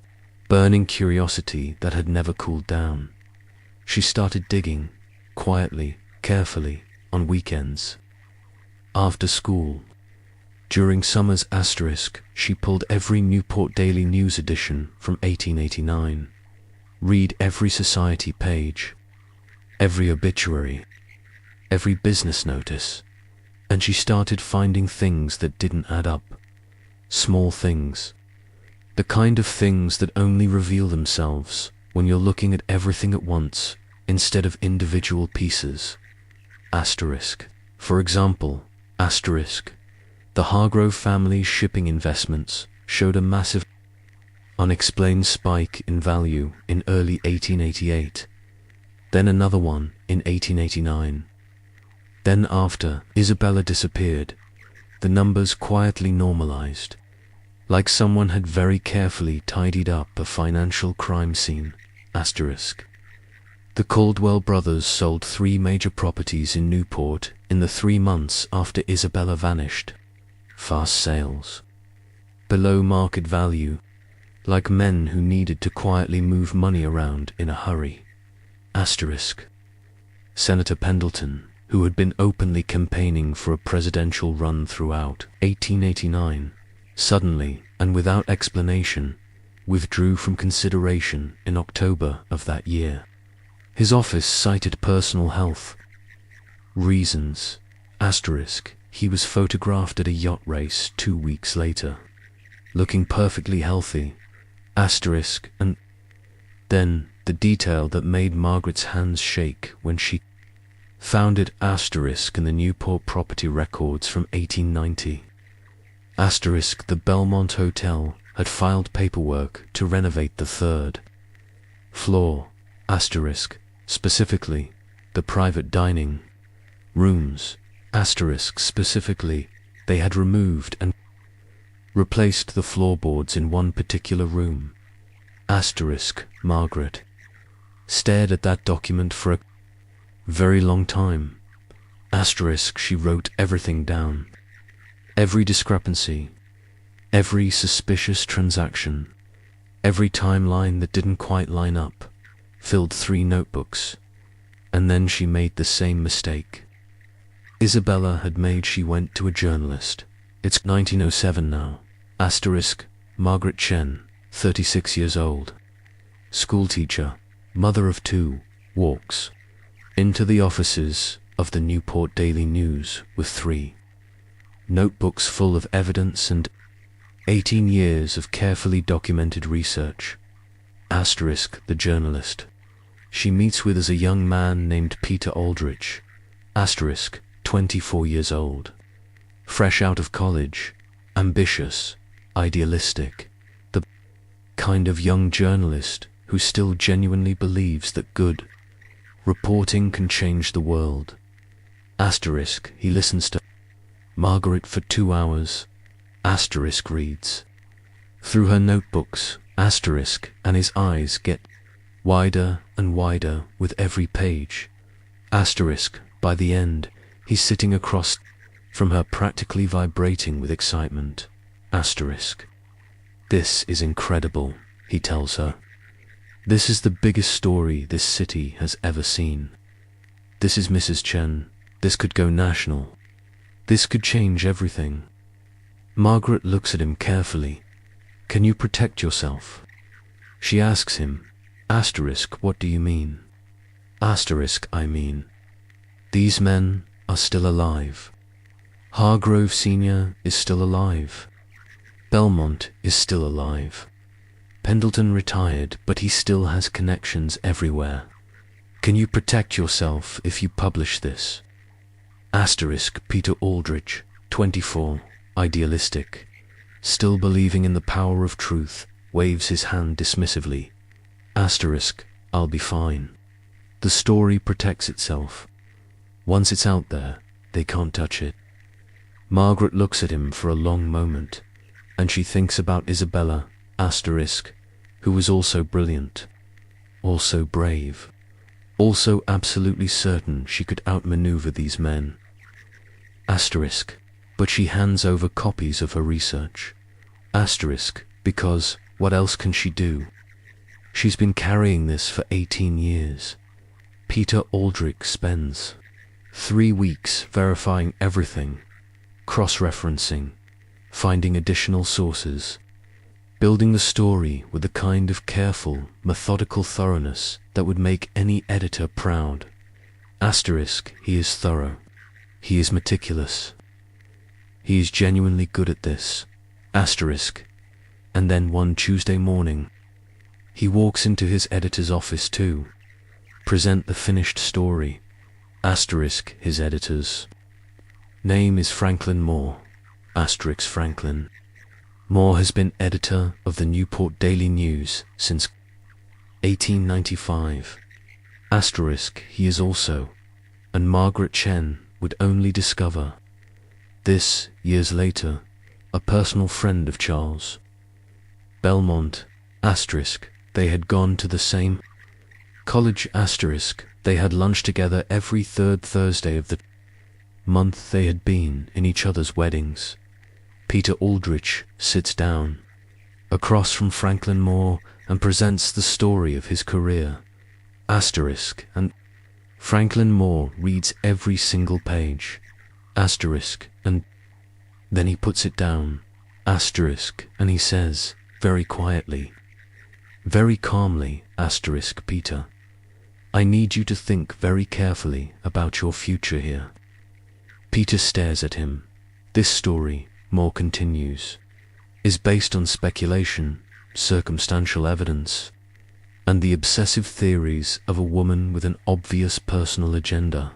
burning curiosity that had never cooled down. She started digging, quietly, carefully, on weekends. After school, during summers, she pulled every Newport Daily News edition from 1889, read every society page, every obituary, every business notice, and she started finding things that didn't add up. Small things. The kind of things that only reveal themselves when you're looking at everything at once instead of individual pieces. Asterisk. For example, asterisk, the Hargrove family's shipping investments showed a massive unexplained spike in value in early 1888, then another one in 1889. Then after Isabella disappeared, the numbers quietly normalized, like someone had very carefully tidied up a financial crime scene. Asterisk. The Caldwell brothers sold 3 major properties in Newport in the 3 months after Isabella vanished. Fast sales. Below market value, like men who needed to quietly move money around in a hurry. Asterisk. Senator Pendleton, who had been openly campaigning for a presidential run throughout 1889, suddenly, and without explanation, withdrew from consideration in October of that year. His office cited personal health reasons. Asterisk. He was photographed at a yacht race 2 weeks later, looking perfectly healthy. Asterisk. And then the detail that made Margaret's hands shake when she found it. Asterisk. In the Newport property records from 1890. Asterisk. The Belmont Hotel had filed paperwork to renovate the 3rd floor. Asterisk. Specifically, the private dining rooms. Asterisk. Specifically, they had removed and replaced the floorboards in one particular room. Asterisk. Margaret stared at that document for a very long time. Asterisk. She wrote everything down. Every discrepancy, every suspicious transaction, every timeline that didn't quite line up, filled 3 notebooks, and then she made the same mistake Isabella had made. She went to a journalist. It's 1907 now. Asterisk. Margaret Chen, 36 years old, schoolteacher, mother of 2, walks into the offices of the Newport Daily News with 3 notebooks full of evidence and 18 years of carefully documented research. Asterisk. The journalist she meets with is a young man named Peter Aldrich. Asterisk. 24 years old, fresh out of college, ambitious, idealistic, the kind of young journalist who still genuinely believes that good reporting can change the world. Asterisk. He listens to Margaret for 2 hours. Asterisk. Reads through her notebooks. Asterisk. And his eyes get wider and wider with every page. Asterisk. By the end, he's sitting across from her, practically vibrating with excitement. Asterisk. This is incredible, he tells her. This is the biggest story this city has ever seen. This is Mrs. Chen. This could go national. This could change everything. Margaret looks at him carefully. Can you protect yourself? She asks him. Asterisk. What do you mean? Asterisk. I mean, these men are still alive. Hargrove Sr. is still alive. Belmont is still alive. Pendleton retired, but he still has connections everywhere. Can you protect yourself if you publish this? Asterisk. Peter Aldrich, 24, idealistic, still believing in the power of truth, waves his hand dismissively. Asterisk. I'll be fine. The story protects itself. Once it's out there, they can't touch it. Margaret looks at him for a long moment, and she thinks about Isabella, asterisk, who was also brilliant, also brave, also absolutely certain she could outmaneuver these men. Asterisk. But she hands over copies of her research. Asterisk. Because, what else can she do? She's been carrying this for 18 years. Peter Aldrich spends 3 weeks verifying everything, cross-referencing, finding additional sources, building the story with the kind of careful, methodical thoroughness that would make any editor proud. Asterisk. He is thorough. He is meticulous. He is genuinely good at this. Asterisk. And then one Tuesday morning, he walks into his editor's office to present the finished story. Asterisk his editors. Name is Franklin Moore. Asterisk Franklin. Moore has been editor of the Newport Daily News since 1895. Asterisk he is also, and Margaret Chen would only discover this years later, a personal friend of Charles. Belmont. Asterisk they had gone to the same college. Asterisk they had lunch together every third Thursday of the month. They had been in each other's weddings. Peter Aldrich sits down across from Franklin Moore and presents the story of his career. Asterisk and Franklin Moore reads every single page. Asterisk and then he puts it down. Asterisk and he says, very quietly, very calmly, asterisk Peter, I need you to think very carefully about your future here. Peter stares at him. This story, Moore continues, is based on speculation, circumstantial evidence, and the obsessive theories of a woman with an obvious personal agenda.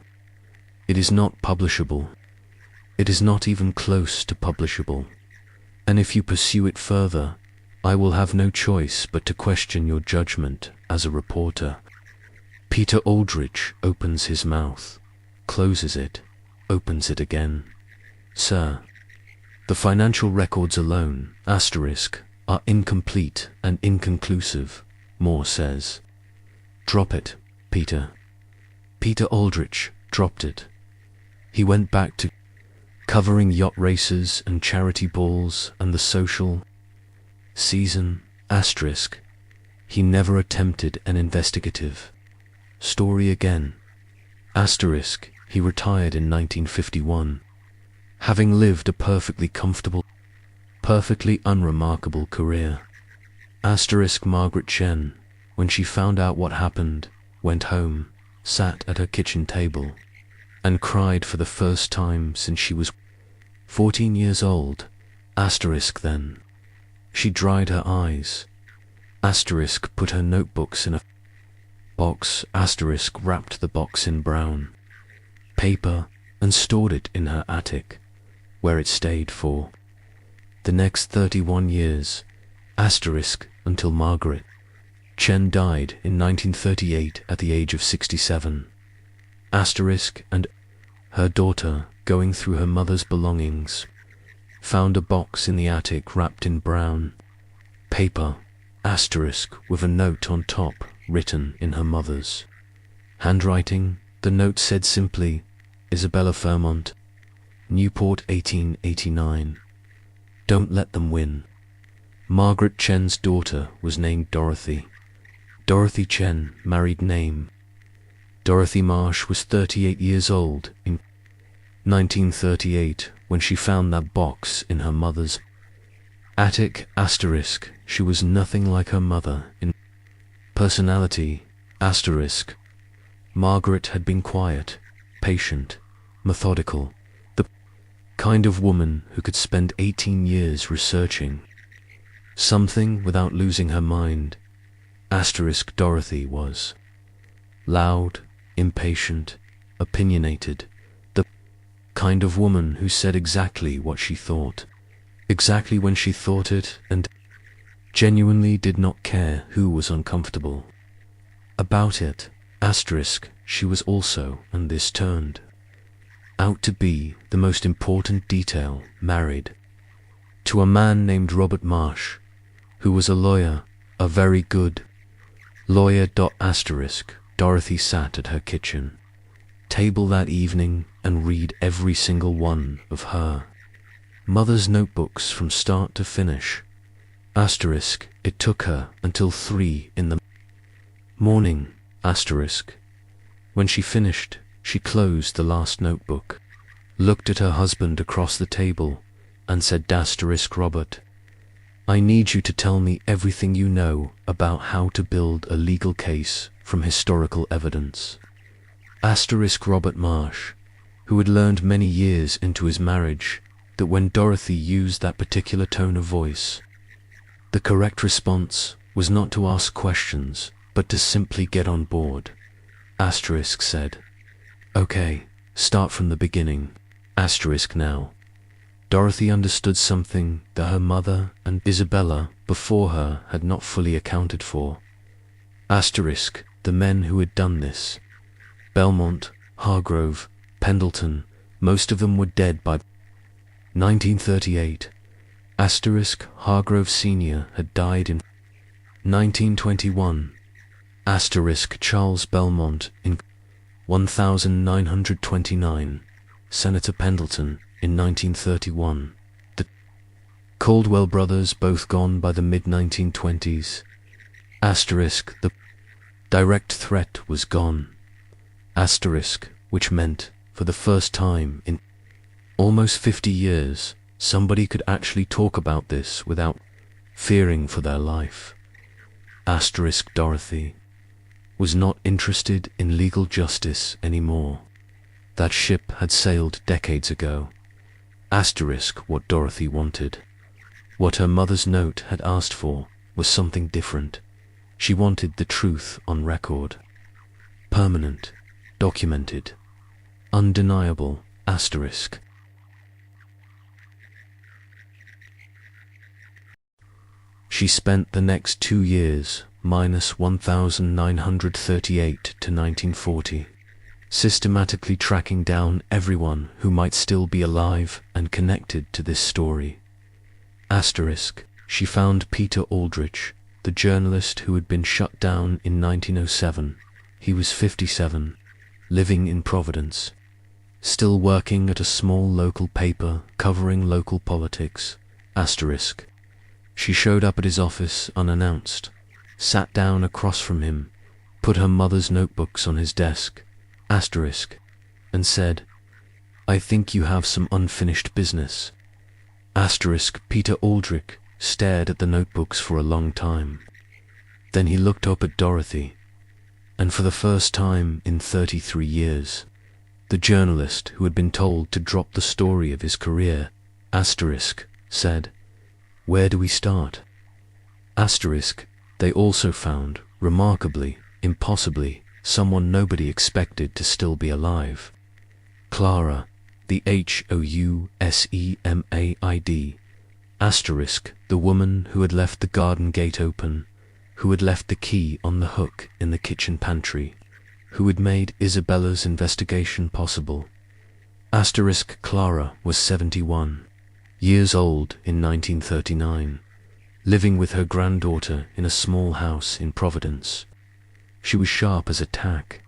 It is not publishable. It is not even close to publishable. And if you pursue it further, I will have no choice but to question your judgment as a reporter. Peter Aldrich opens his mouth, closes it, opens it again. Sir, the financial records alone, asterisk, are incomplete and inconclusive, Moore says. Drop it, Peter. Peter Aldrich dropped it. He went back to covering yacht races and charity balls and the social season, asterisk. He never attempted an investigative story again. Asterisk, he retired in 1951, having lived a perfectly comfortable, perfectly unremarkable career. Asterisk Margaret Chen, when she found out what happened, went home, sat at her kitchen table, and cried for the first time since she was 14 years old. Asterisk then. She dried her eyes. Asterisk put her notebooks in a box. Asterisk wrapped the box in brown paper and stored it in her attic, where it stayed for the next 31 years. Asterisk until Margaret Chen died in 1938 at the age of 67. Asterisk and her daughter, going through her mother's belongings, found a box in the attic wrapped in brown paper, asterisk with a note on top written in her mother's handwriting. The note said simply, Isabella Fairmont, Newport 1889. Don't let them win. Margaret Chen's daughter was named Dorothy. Dorothy Chen, married name. Dorothy Marsh was 38 years old in 1938 when she found that box in her mother's attic, asterisk. She was nothing like her mother in personality, asterisk. Margaret had been quiet, patient, methodical, the kind of woman who could spend 18 years researching something without losing her mind. Asterisk Dorothy was loud, impatient, opinionated, the kind of woman who said exactly what she thought, exactly when she thought it, and genuinely did not care who was uncomfortable about it. Asterisk, she was also, and this turned out to be the most important detail, married to a man named Robert Marsh, who was a lawyer, a very good lawyer. Asterisk, Dorothy sat at her kitchen table that evening and read every single one of her mother's notebooks from start to finish. Asterisk, it took her until 3 in the morning. Asterisk, when she finished, she closed the last notebook, looked at her husband across the table, and said, asterisk Robert, I need you to tell me everything you know about how to build a legal case from historical evidence. Asterisk Robert Marsh, who had learned many years into his marriage that when Dorothy used that particular tone of voice, the correct response was not to ask questions, but to simply get on board. Asterisk said, Okay, start from the beginning. Asterisk now. Dorothy understood something that her mother and Isabella before her had not fully accounted for. Asterisk, the men who had done this. Belmont, Hargrove, Pendleton, most of them were dead by 1938. Asterisk, Hargrove Sr. had died in 1921. Asterisk, Charles Belmont in 1929. Senator Pendleton in 1931. The Caldwell brothers both gone by the mid-1920s. Asterisk, the direct threat was gone. Asterisk, which meant, for the first time in almost 50 years, somebody could actually talk about this without fearing for their life. Asterisk, Dorothy was not interested in legal justice anymore. That ship had sailed decades ago. Asterisk, what Dorothy wanted, what her mother's note had asked for, was something different. She wanted the truth on record. Permanent, documented, undeniable. Asterisk. She spent the next 2 years, minus 1938 to 1940, systematically tracking down everyone who might still be alive and connected to this story. Asterisk, she found Peter Aldrich, the journalist who had been shut down in 1907. He was 57, living in Providence, still working at a small local paper covering local politics. Asterisk. She showed up at his office unannounced, sat down across from him, put her mother's notebooks on his desk, asterisk, and said, "I think you have some unfinished business." Asterisk. Peter Aldrich stared at the notebooks for a long time. Then he looked up at Dorothy, and for the first time in 33 years, the journalist who had been told to drop the story of his career, asterisk, said, "Where do we start?" Asterisk. They also found, remarkably, impossibly, someone nobody expected to still be alive. Clara, the Housemaid, asterisk, the woman who had left the garden gate open, who had left the key on the hook in the kitchen pantry, who had made Isabella's investigation possible. Asterisk. Clara was 71 years old in 1939, living with her granddaughter in a small house in Providence. She was sharp as a tack,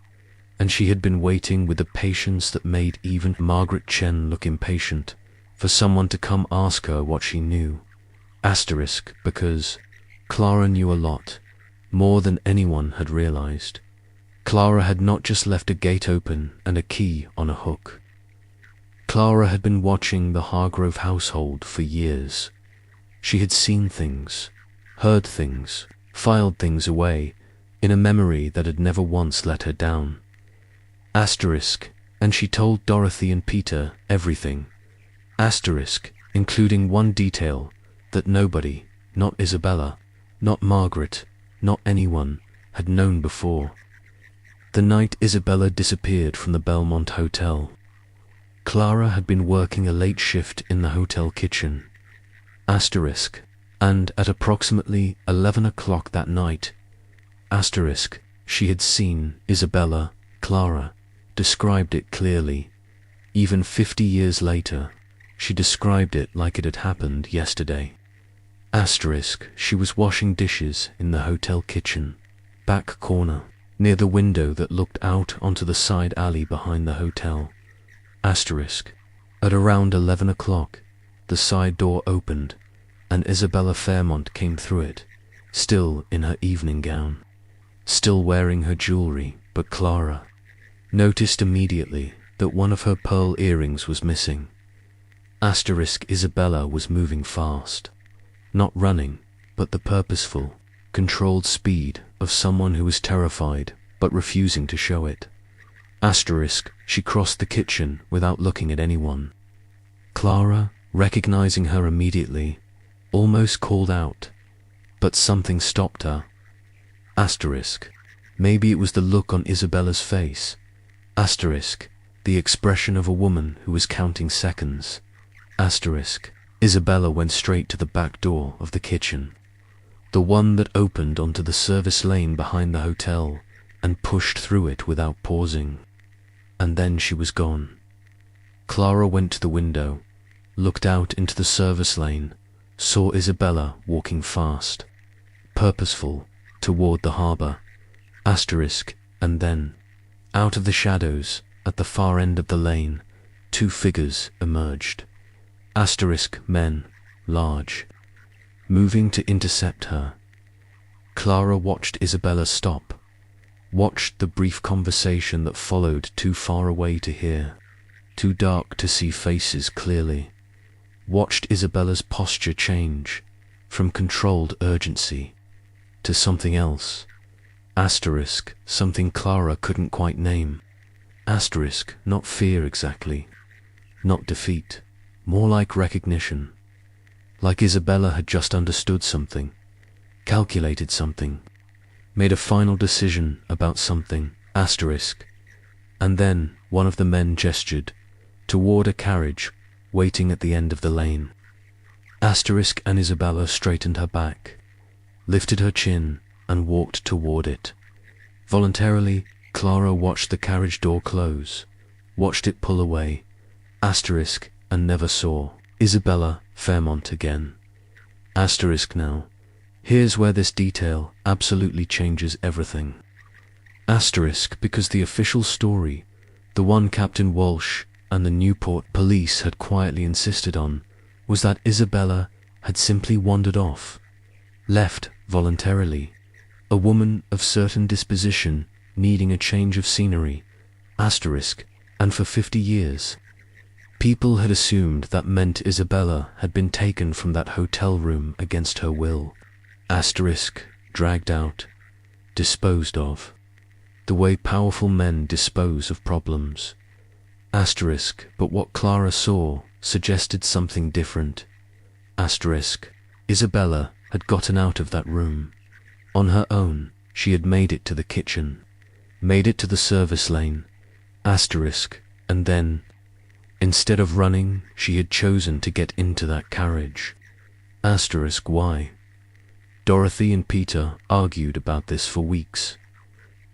and she had been waiting with a patience that made even Margaret Chen look impatient for someone to come ask her what she knew. Asterisk. Because Clara knew a lot, more than anyone had realized. Clara had not just left a gate open and a key on a hook. Clara had been watching the Hargrove household for years. She had seen things, heard things, filed things away in a memory that had never once let her down. Asterisk. And she told Dorothy and Peter everything. Asterisk. Including one detail that nobody, not Isabella, not Margaret, not anyone, had known before. The night Isabella disappeared from the Belmont Hotel, Clara had been working a late shift in the hotel kitchen. Asterisk. And at approximately 11 o'clock that night, asterisk, she had seen Isabella. Clara described it clearly. Even 50 years later, she described it like it had happened yesterday. Asterisk. She was washing dishes in the hotel kitchen, back corner, near the window that looked out onto the side alley behind the hotel. Asterisk. At around 11 o'clock, the side door opened, and Isabella Fairmont came through it, still in her evening gown, still wearing her jewelry, but Clara noticed immediately that one of her pearl earrings was missing. Asterisk. Isabella was moving fast, not running, but the purposeful, controlled speed of someone who was terrified but refusing to show it. Asterisk. She crossed the kitchen without looking at anyone. Clara, recognizing her immediately, almost called out, but something stopped her. Asterisk. Maybe it was the look on Isabella's face. Asterisk. the expression of a woman who was counting seconds. Asterisk. Isabella went straight to the back door of the kitchen, the one that opened onto the service lane behind the hotel, and pushed through it without pausing. And then she was gone. Clara went to the window, looked out into the service lane, saw Isabella walking fast, purposeful, toward the harbor. Asterisk. And then, out of the shadows, at the far end of the lane, two figures emerged. Asterisk. Men, large, moving to intercept her. Clara watched Isabella stop, watched the brief conversation that followed, too far away to hear, too dark to see faces clearly. Watched Isabella's posture change from controlled urgency to something else. Asterisk. Something Clara couldn't quite name. Asterisk. Not fear exactly, not defeat, more like recognition. Like Isabella had just understood something, calculated something, made a final decision about something. Asterisk. And then one of the men gestured toward a carriage waiting at the end of the lane. Asterisk. And Isabella straightened her back, lifted her chin, and walked toward it. Voluntarily, Clara watched the carriage door close, watched it pull away. Asterisk. And never saw Isabella Fairmont again. Asterisk. Now, here's where this detail absolutely changes everything. Asterisk. Because the official story, the one Captain Walsh and the Newport police had quietly insisted on, was that Isabella had simply wandered off, left voluntarily, a woman of certain disposition needing a change of scenery. Asterisk. And for 50 years, people had assumed that meant Isabella had been taken from that hotel room against her will. Asterisk. Dragged out, disposed of, the way powerful men dispose of problems. Asterisk. But what Clara saw suggested something different. Asterisk. Isabella had gotten out of that room. On her own, she had made it to the kitchen, made it to the service lane. Asterisk. And then, instead of running, she had chosen to get into that carriage. Asterisk. Why? Dorothy and Peter argued about this for weeks.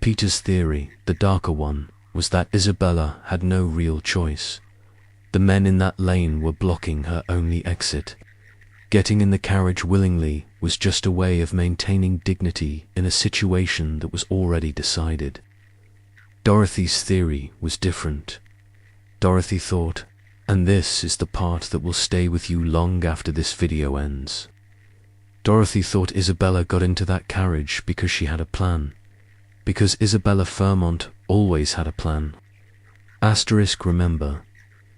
Peter's theory, the darker one, was that Isabella had no real choice. The men in that lane were blocking her only exit. Getting in the carriage willingly was just a way of maintaining dignity in a situation that was already decided. Dorothy's theory was different. Dorothy thought, and this is the part that will stay with you long after this video ends. Dorothy thought Isabella got into that carriage because she had a plan, because Isabella Fairmont always had a plan. Asterisk. Remember,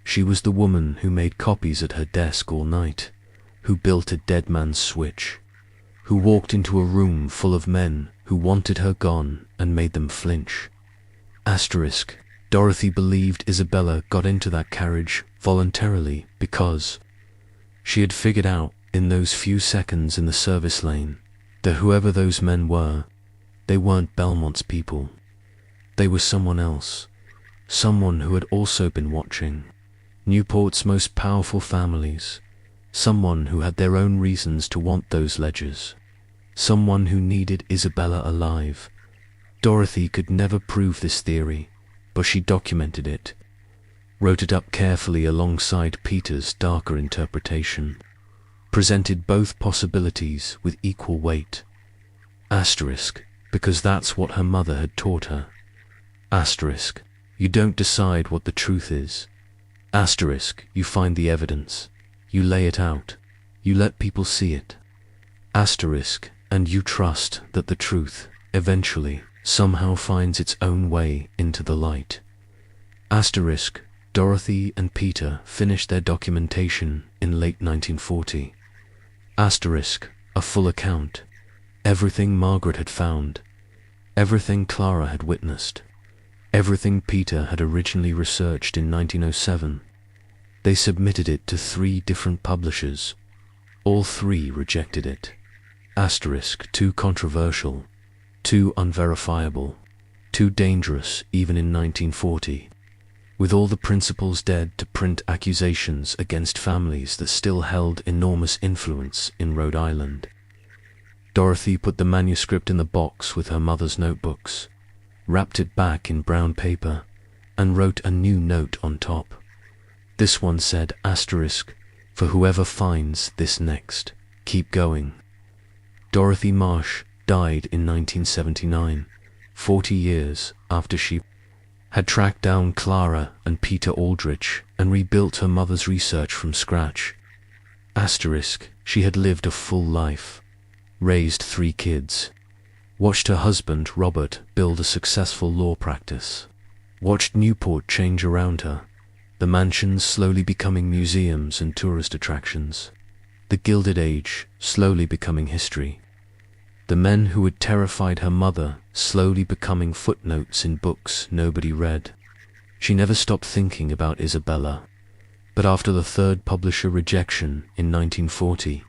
she was the woman who made copies at her desk all night, who built a dead man's switch, who walked into a room full of men who wanted her gone and made them flinch. Asterisk. Dorothy believed Isabella got into that carriage voluntarily because she had figured out in those few seconds in the service lane that whoever those men were, they weren't Belmont's people. They were someone else, someone who had also been watching, Newport's most powerful families, someone who had their own reasons to want those ledgers, someone who needed Isabella alive. Dorothy could never prove this theory, but she documented it, wrote it up carefully alongside Peter's darker interpretation, presented both possibilities with equal weight. Asterisk. Because that's what her mother had taught her. Asterisk. You don't decide what the truth is. Asterisk. You find the evidence. You lay it out. You let people see it. Asterisk. And you trust that the truth, eventually, somehow finds its own way into the light. Asterisk. Dorothy and Peter finished their documentation in late 1940. Asterisk. A full account. Everything Margaret had found. Everything Clara had witnessed. Everything Peter had originally researched in 1907. They submitted it to 3 different publishers. All 3 rejected it. Asterisk. Too controversial. Too unverifiable. Too dangerous even in 1940. with all the principals dead, to print accusations against families that still held enormous influence in Rhode Island. Dorothy put the manuscript in the box with her mother's notebooks, wrapped it back in brown paper, and wrote a new note on top. This one said, asterisk, for whoever finds this next, keep going. Dorothy Marsh died in 1979, 40 years after she had tracked down Clara and Peter Aldrich and rebuilt her mother's research from scratch. Asterisk, she had lived a full life, raised 3 kids, watched her husband, Robert, build a successful law practice, watched Newport change around her, the mansions slowly becoming museums and tourist attractions, the Gilded Age slowly becoming history, the men who had terrified her mother slowly becoming footnotes in books nobody read. She never stopped thinking about Isabella, but after the 3rd publisher rejection in 1940,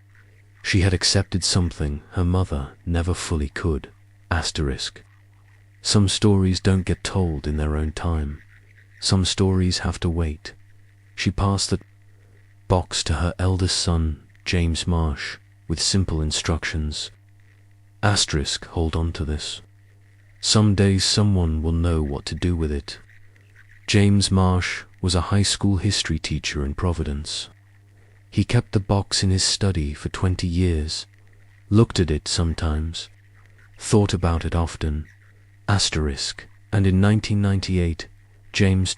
she had accepted something her mother never fully could. Asterisk. Some stories don't get told in their own time. Some stories have to wait. She passed the box to her eldest son, James Marsh, with simple instructions. Asterisk, hold on to this. Someday someone will know what to do with it. James Marsh was a high school history teacher in Providence. He kept the box in his study for 20 years, looked at it sometimes, thought about it often. Asterisk. And in 1998, James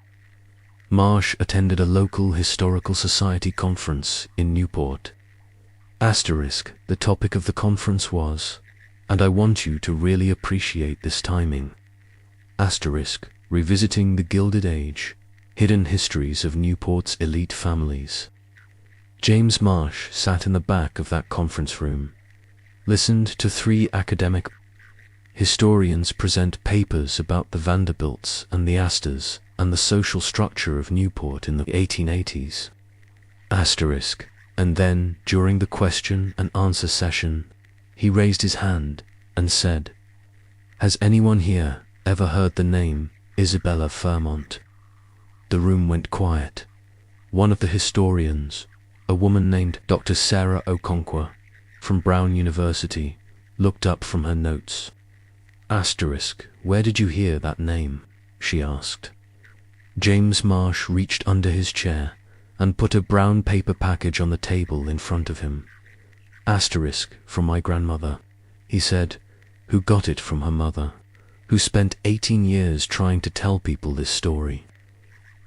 Marsh attended a local historical society conference in Newport. Asterisk. The topic of the conference was, and I want you to really appreciate this timing. Asterisk. Revisiting the Gilded Age, hidden histories of Newport's elite families. James Marsh sat in the back of that conference room, listened to 3 academic historians present papers about the Vanderbilts and the Astors and the social structure of Newport in the 1880s. Asterisk. And then, during the question and answer session, he raised his hand and said, "Has anyone here ever heard the name Isabella Fairmont?" The room went quiet. One of the historians, a woman named Dr. Sarah Okonkwo, from Brown University, looked up from her notes. Asterisk. Where did you hear that name? She asked. James Marsh reached under his chair and put a brown paper package on the table in front of him. Asterisk. From my grandmother, he said, who got it from her mother, who spent 18 years trying to tell people this story.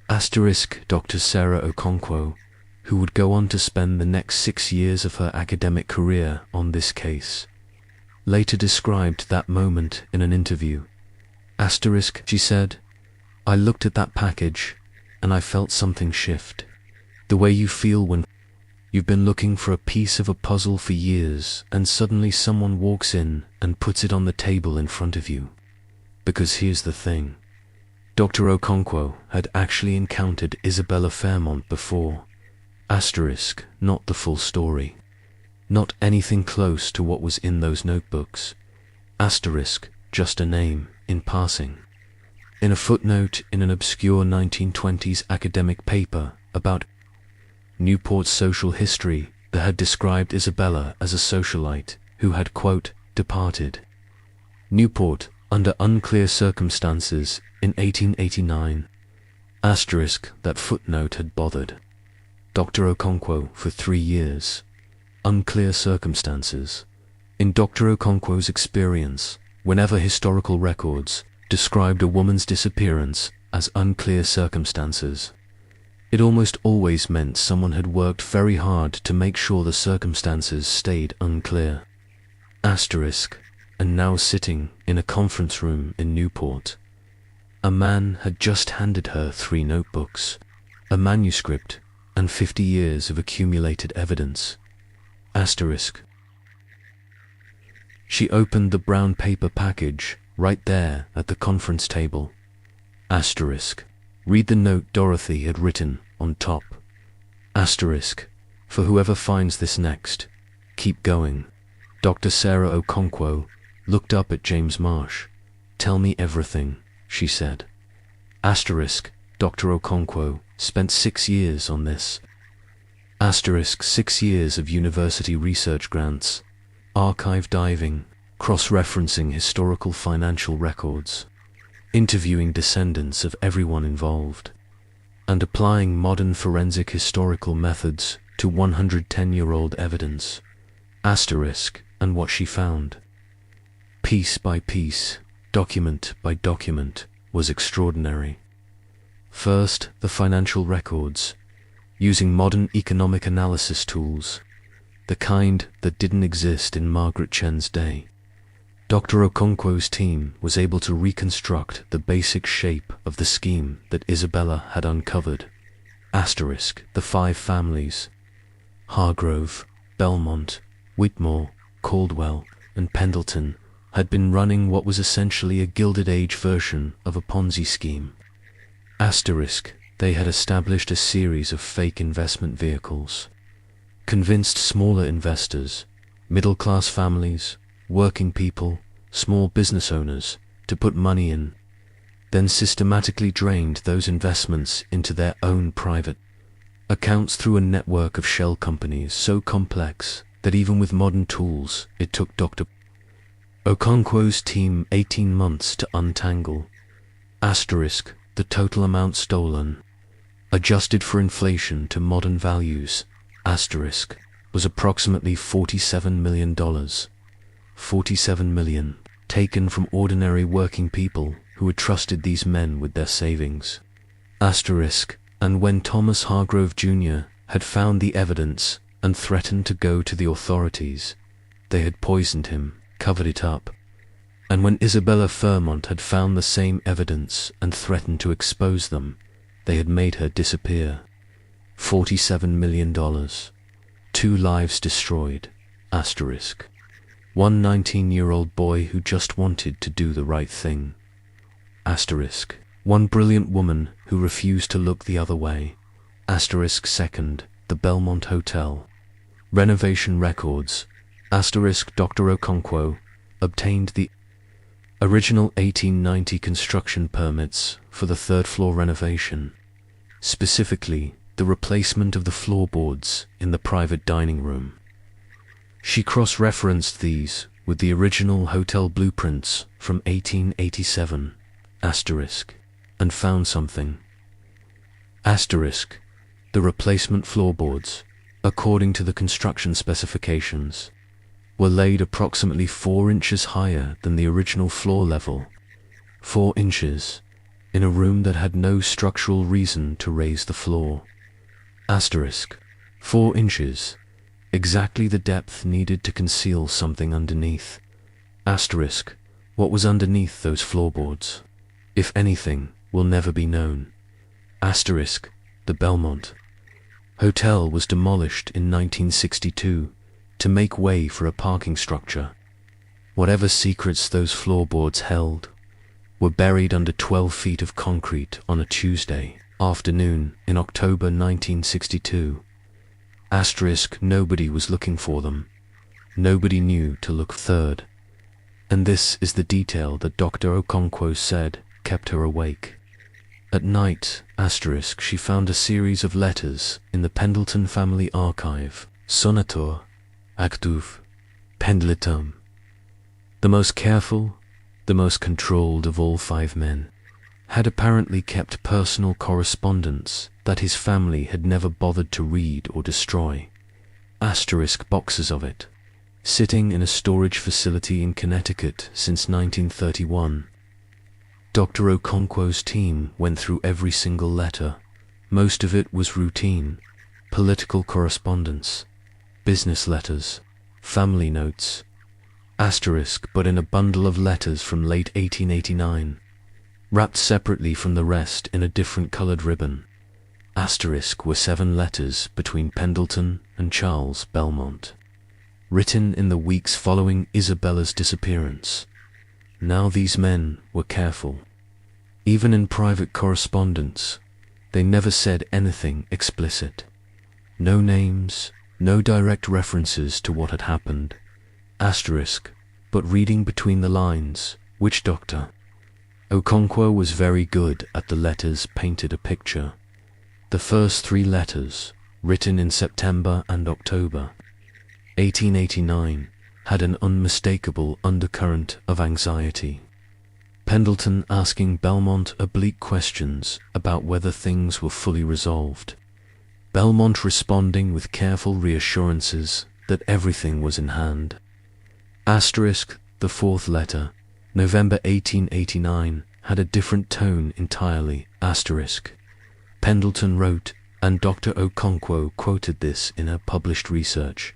Asterisk. Dr. Sarah Okonkwo, who would go on to spend the next 6 years of her academic career on this case, later described that moment in an interview. Asterisk. She said, "I looked at that package and I felt something shift. The way you feel when you've been looking for a piece of a puzzle for years and suddenly someone walks in and puts it on the table in front of you. Because here's the thing. Dr. Okonkwo had actually encountered Isabella Fairmont before. Asterisk. Not the full story. Not anything close to what was in those notebooks. Asterisk. Just a name, in passing. In a footnote in an obscure 1920s academic paper about Newport's social history that had described Isabella as a socialite who had, quote, departed Newport under unclear circumstances in 1889. Asterisk. That footnote had bothered Dr. Okonkwo for 3 years. Unclear circumstances. In Dr. Okonkwo's experience, whenever historical records described a woman's disappearance as unclear circumstances, it almost always meant someone had worked very hard to make sure the circumstances stayed unclear. Asterisk. And now sitting in a conference room in Newport, a man had just handed her 3 notebooks, a manuscript, and 50 years of accumulated evidence. Asterisk. She opened the brown paper package right there at the conference table. Asterisk. Read the note Dorothy had written on top. Asterisk. For whoever finds this next, keep going. Dr. Sarah Okonkwo looked up at James Marsh. Tell me everything, she said. Asterisk. Dr. Okonkwo spent 6 years on this. Asterisk 6 years of university research grants, archive diving, cross-referencing historical financial records, interviewing descendants of everyone involved, and applying modern forensic historical methods to 110-year-old evidence. Asterisk, and what she found, piece by piece, document by document, was extraordinary. First, the financial records, using modern economic analysis tools, the kind that didn't exist in Margaret Chen's day. Dr. Okonkwo's team was able to reconstruct the basic shape of the scheme that Isabella had uncovered. Asterisk, the 5 families, Hargrove, Belmont, Whitmore, Caldwell, and Pendleton, had been running what was essentially a Gilded Age version of a Ponzi scheme. Asterisk, they had established a series of fake investment vehicles, convinced smaller investors, middle-class families, working people, small business owners, to put money in, then systematically drained those investments into their own private accounts through a network of shell companies so complex that even with modern tools it took Dr. Okonkwo's team 18 months to untangle. Asterisk, the total amount stolen, adjusted for inflation to modern values, asterisk, was approximately $47 million. 47 million, taken from ordinary working people who had trusted these men with their savings. Asterisk, and when Thomas Hargrove Jr. had found the evidence and threatened to go to the authorities, they had poisoned him, covered it up. And when Isabella Fairmont had found the same evidence and threatened to expose them, they had made her disappear. $47 million. 2 lives destroyed. Asterisk. One 19-year-old boy who just wanted to do the right thing. Asterisk. One brilliant woman who refused to look the other way. Asterisk second, the Belmont Hotel. Renovation records. Asterisk Dr. Okonkwo obtained the original 1890 construction permits for the 3rd floor renovation, specifically the replacement of the floorboards in the private dining room. She cross-referenced these with the original hotel blueprints from 1887, asterisk, and found something. Asterisk, the replacement floorboards, according to the construction specifications, were laid approximately 4 inches higher than the original floor level, 4 inches, in a room that had no structural reason to raise the floor. Asterisk, 4 inches, exactly the depth needed to conceal something underneath. Asterisk, what was underneath those floorboards, if anything, will never be known. Asterisk, the Belmont Hotel was demolished in 1962 to make way for a parking structure. Whatever secrets those floorboards held were buried under 12 feet of concrete on a Tuesday afternoon in October 1962. Asterisk, nobody was looking for them. Nobody knew to look. Third, and this is the detail that Dr. Okonkwo said kept her awake. At night, asterisk, she found a series of letters in the Pendleton family archive. Sonator, Actuv, Pendleton. The most careful, the most controlled of all 5 men, had apparently kept personal correspondence that his family had never bothered to read or destroy. Asterisk, boxes of it, sitting in a storage facility in Connecticut since 1931. Dr. Okonkwo's team went through every single letter. Most of it was routine, political correspondence, business letters, family notes, asterisk, but in a bundle of letters from late 1889, wrapped separately from the rest in a different colored ribbon. Asterisk were 7 letters between Pendleton and Charles Belmont, written in the weeks following Isabella's disappearance. Now these men were careful. Even in private correspondence, they never said anything explicit. No names, no direct references to what had happened. Asterisk, but reading between the lines, which Dr. Okonkwo was very good at the letters painted a picture. The first 3 letters, written in September and October 1889, had an unmistakable undercurrent of anxiety. Pendleton asking Belmont oblique questions about whether things were fully resolved. Belmont responding with careful reassurances that everything was in hand. Asterisk, the 4th letter, November 1889, had a different tone entirely. Asterisk. Pendleton wrote, and Dr. Okonkwo quoted this in her published research.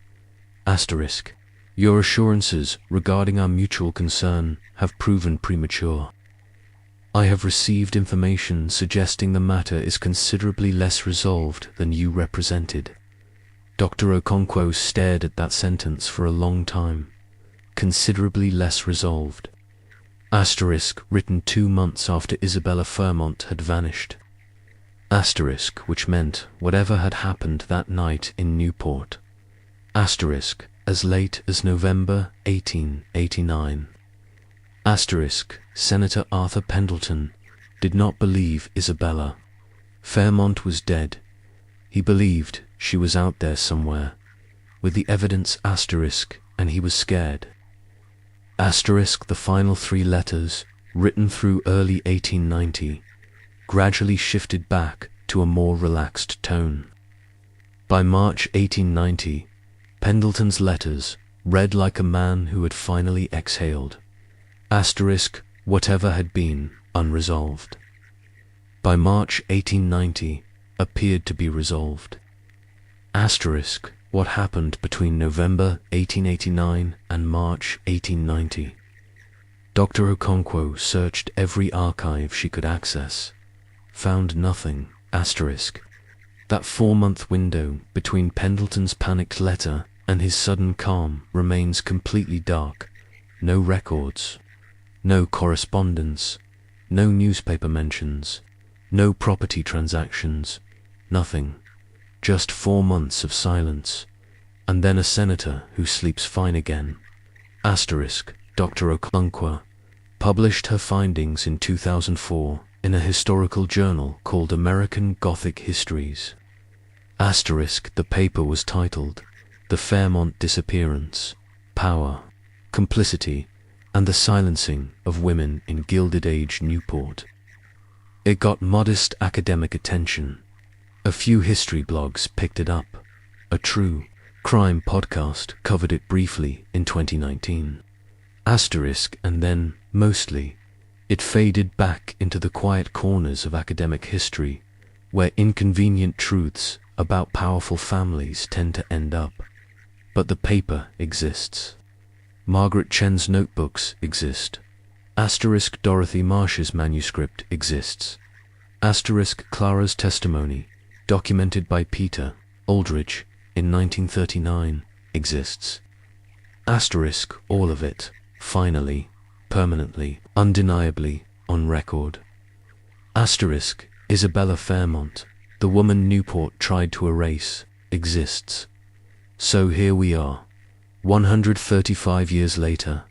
Asterisk. Your assurances regarding our mutual concern have proven premature. I have received information suggesting the matter is considerably less resolved than you represented. Dr. Okonkwo stared at that sentence for a long time. Considerably less resolved. Asterisk, written 2 months after Isabella Fairmont had vanished. Asterisk, which meant whatever had happened that night in Newport. Asterisk, as late as November 1889. Asterisk, Senator Arthur Pendleton did not believe Isabella Fairmont was dead. He believed she was out there somewhere, with the evidence asterisk, and he was scared. Asterisk, the final 3 letters, written through early 1890, gradually shifted back to a more relaxed tone. By March 1890, Pendleton's letters read like a man who had finally exhaled. Asterisk, whatever had been unresolved. By March 1890, appeared to be resolved. Asterisk, what happened between November 1889 and March 1890. Dr. Okonkwo searched every archive she could access. Found nothing. Asterisk. That 4-month window between Pendleton's panicked letter and his sudden calm remains completely dark. No records. No correspondence. No newspaper mentions. No property transactions. Nothing. Just 4 months of silence. And then a senator who sleeps fine again. Asterisk. Dr. Okonkwo published her findings in 2004 in a historical journal called American Gothic Histories. Asterisk, the paper was titled The Fairmont Disappearance, Power, Complicity, and the Silencing of Women in Gilded Age Newport. It got modest academic attention. A few history blogs picked it up. A true crime podcast covered it briefly in 2019. Asterisk, and then, mostly, it faded back into the quiet corners of academic history, where inconvenient truths about powerful families tend to end up. But the paper exists. Margaret Chen's notebooks exist. Asterisk, Dorothy Marsh's manuscript exists. Asterisk, Clara's testimony, documented by Peter Aldrich in 1939, exists. Asterisk, all of it, finally, permanently, undeniably, on record. Asterisk, Isabella Fairmont, the woman Newport tried to erase, exists. So here we are, 135 years later.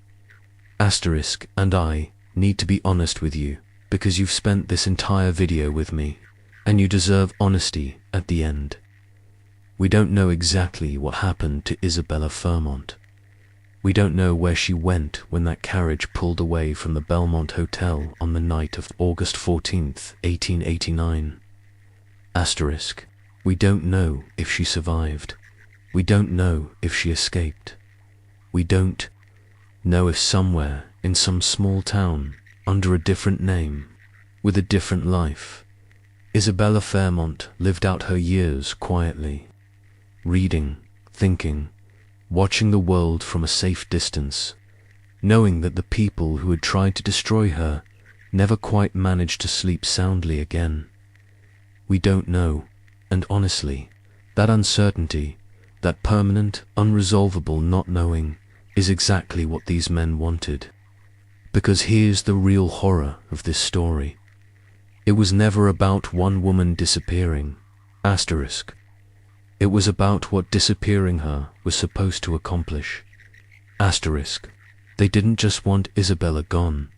Asterisk, and I need to be honest with you, because you've spent this entire video with me, and you deserve honesty at the end. We don't know exactly what happened to Isabella Fairmont. We don't know where she went when that carriage pulled away from the Belmont Hotel on the night of August 14th, 1889. Asterisk, we don't know if she survived. We don't know if she escaped. We don't know if somewhere in some small town, under a different name, with a different life, Isabella Fairmont lived out her years quietly, reading, thinking, watching the world from a safe distance, knowing that the people who had tried to destroy her never quite managed to sleep soundly again. We don't know, and honestly, that uncertainty, that permanent, unresolvable not knowing, is exactly what these men wanted. Because here's the real horror of this story. It was never about one woman disappearing, asterisk. It was about what disappearing her was supposed to accomplish, asterisk. They didn't just want Isabella gone.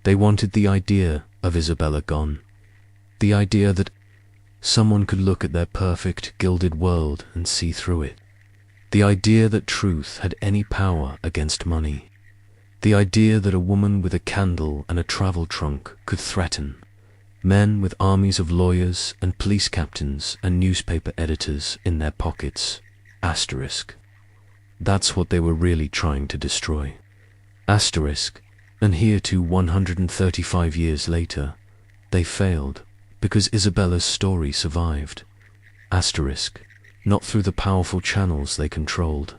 They wanted the idea of Isabella gone. The idea that someone could look at their perfect, gilded world and see through it. The idea that truth had any power against money. The idea that a woman with a candle and a travel trunk could threaten men with armies of lawyers and police captains and newspaper editors in their pockets. Asterisk. That's what they were really trying to destroy. Asterisk. And here too 135 years later, they failed, because Isabella's story survived. Asterisk. Not through the powerful channels they controlled,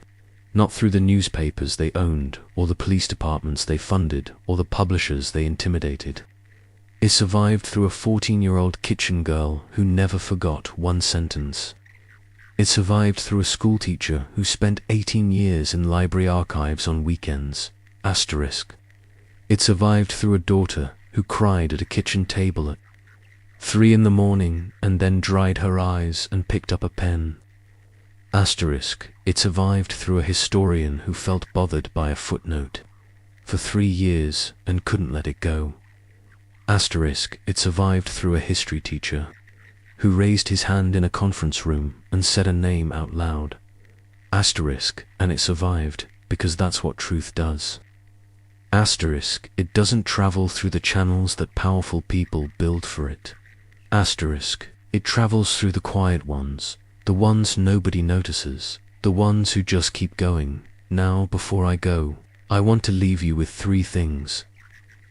not through the newspapers they owned, or the police departments they funded, or the publishers they intimidated. It survived through a 14-year-old kitchen girl who never forgot one sentence. It survived through a schoolteacher who spent 18 years in library archives on weekends. Asterisk. It survived through a daughter who cried at a kitchen table at 3 in the morning and then dried her eyes and picked up a pen. Asterisk. It survived through a historian who felt bothered by a footnote for 3 years and couldn't let it go. Asterisk. It survived through a history teacher who raised his hand in a conference room and said a name out loud. Asterisk. And it survived because that's what truth does. Asterisk. It doesn't travel through the channels that powerful people build for it. Asterisk. It travels through the quiet ones, the ones nobody notices, the ones who just keep going. Now, before I go, I want to leave you with 3 things.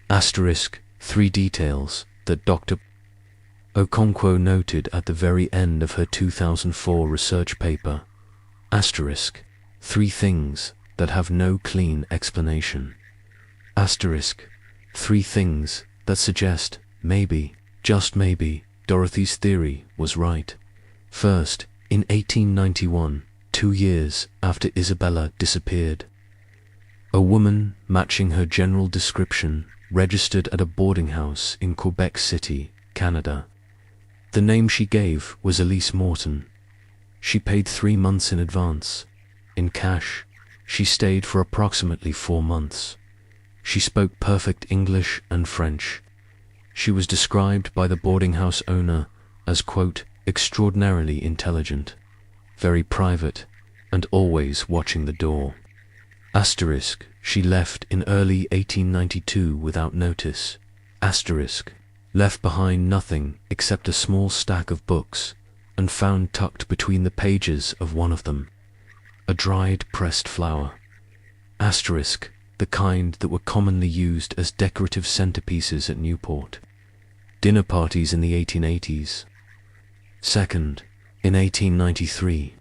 Asterisk. 3 details that Dr. Okonkwo noted at the very end of her 2004 research paper. Asterisk. 3 things that have no clean explanation. Asterisk. 3 things that suggest, maybe, just maybe, Dorothy's theory was right. First, in 1891, 2 years after Isabella disappeared, a woman matching her general description registered at a boarding house in Quebec City, Canada. The name she gave was Elise Morton. She paid 3 months in advance. In cash, she stayed for approximately 4 months. She spoke perfect English and French. She was described by the boarding house owner as, quote, extraordinarily intelligent, very private, and always watching the door. Asterisk. She left in early 1892 without notice. Asterisk. Left behind nothing except a small stack of books, and found tucked between the pages of one of them a dried pressed flower. Asterisk. The kind that were commonly used as decorative centerpieces at Newport dinner parties in the 1880s. Second, in 1893,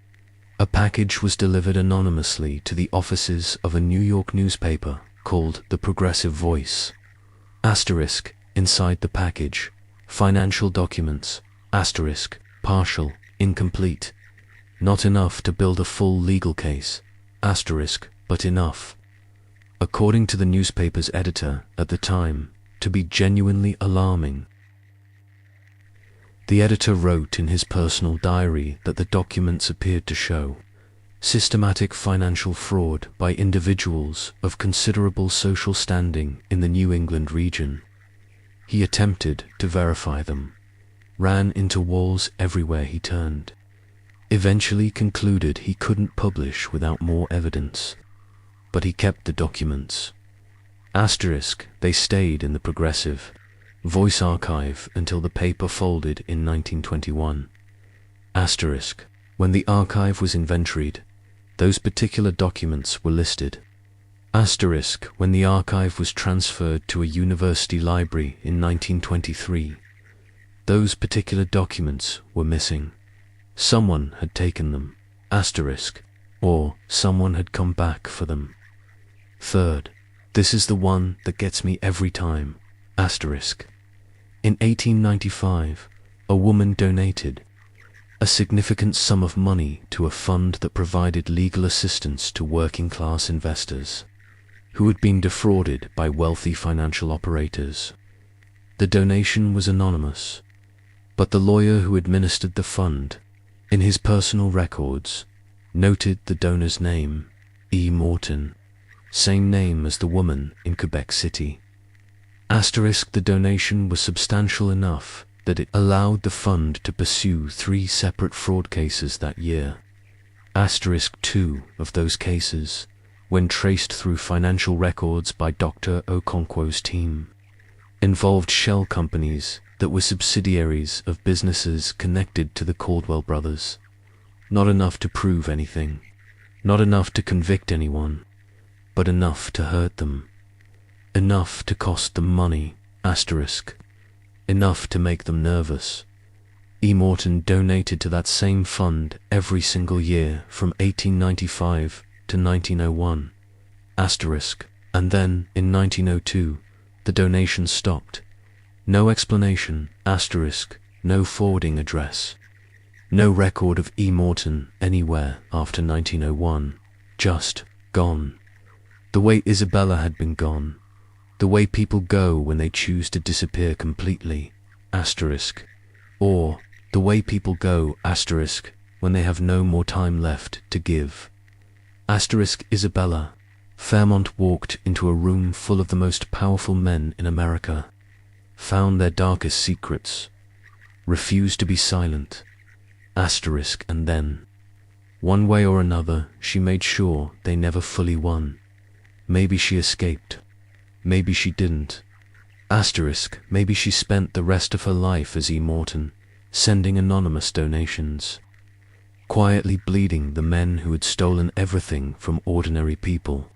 a package was delivered anonymously to the offices of a New York newspaper called The Progressive Voice. Asterisk. Inside the package, financial documents. Asterisk. Partial, incomplete. Not enough to build a full legal case. Asterisk. But enough, according to the newspaper's editor at the time, to be genuinely alarming. The editor wrote in his personal diary that the documents appeared to show systematic financial fraud by individuals of considerable social standing in the New England region. He attempted to verify them, ran into walls everywhere he turned, eventually concluded he couldn't publish without more evidence, but he kept the documents. Asterisk. They stayed in the Progressive Voice archive until the paper folded in 1921. Asterisk. When the archive was inventoried, those particular documents were listed. Asterisk. When the archive was transferred to a university library in 1923, those particular documents were missing. Someone had taken them. Asterisk. Or someone had come back for them. Third, this is the one that gets me every time. Asterisk. In 1895, a woman donated a significant sum of money to a fund that provided legal assistance to working-class investors who had been defrauded by wealthy financial operators. The donation was anonymous, but the lawyer who administered the fund, in his personal records, noted the donor's name, E. Morton, same name as the woman in Quebec City. Asterisk, the donation was substantial enough that it allowed the fund to pursue 3 separate fraud cases that year. Asterisk, 2 of those cases, when traced through financial records by Dr. Okonkwo's team, involved shell companies that were subsidiaries of businesses connected to the Caldwell brothers. Not enough to prove anything, not enough to convict anyone, but enough to hurt them. Enough to cost them money, asterisk. Enough to make them nervous. E. Morton donated to that same fund every single year from 1895 to 1901, asterisk, and then, in 1902, the donation stopped. No explanation, asterisk, no forwarding address. No record of E. Morton anywhere after 1901, just gone. The way Isabella had been gone. The way people go when they choose to disappear completely, asterisk, or the way people go, asterisk, when they have no more time left to give. Asterisk, Isabella. Fairmont walked into a room full of the most powerful men in America, found their darkest secrets, refused to be silent, asterisk, and then, one way or another, she made sure they never fully won. Maybe she escaped. Maybe she didn't. Asterisk, maybe she spent the rest of her life as E. Morton, sending anonymous donations, quietly bleeding the men who had stolen everything from ordinary people.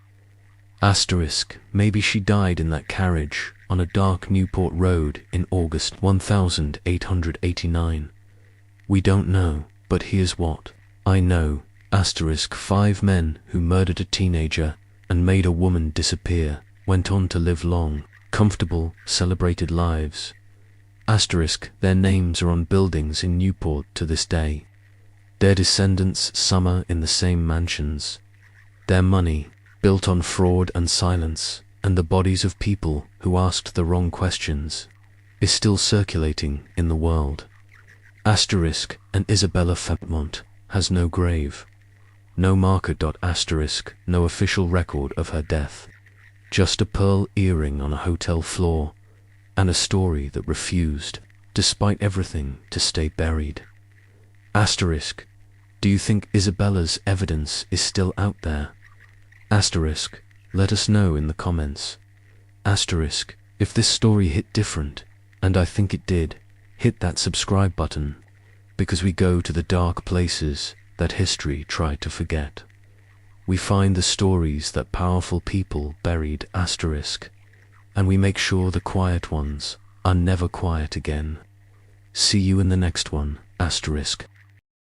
Asterisk, maybe she died in that carriage on a dark Newport road in August 1889. We don't know, but here's what I know. Asterisk, 5 men who murdered a teenager and made a woman disappear went on to live long, comfortable, celebrated lives. Asterisk, their names are on buildings in Newport to this day. Their descendants summer in the same mansions. Their money, built on fraud and silence, and the bodies of people who asked the wrong questions, is still circulating in the world. Asterisk, and Isabella Fairmont has no grave, no marker. Asterisk, no official record of her death. Just a pearl earring on a hotel floor, and a story that refused, despite everything, to stay buried. Asterisk, do you think Isabella's evidence is still out there? Asterisk, let us know in the comments. Asterisk, if this story hit different, and I think it did, hit that subscribe button, because we go to the dark places that history tried to forget. We find the stories that powerful people buried, asterisk, and we make sure the quiet ones are never quiet again. See you in the next one, asterisk.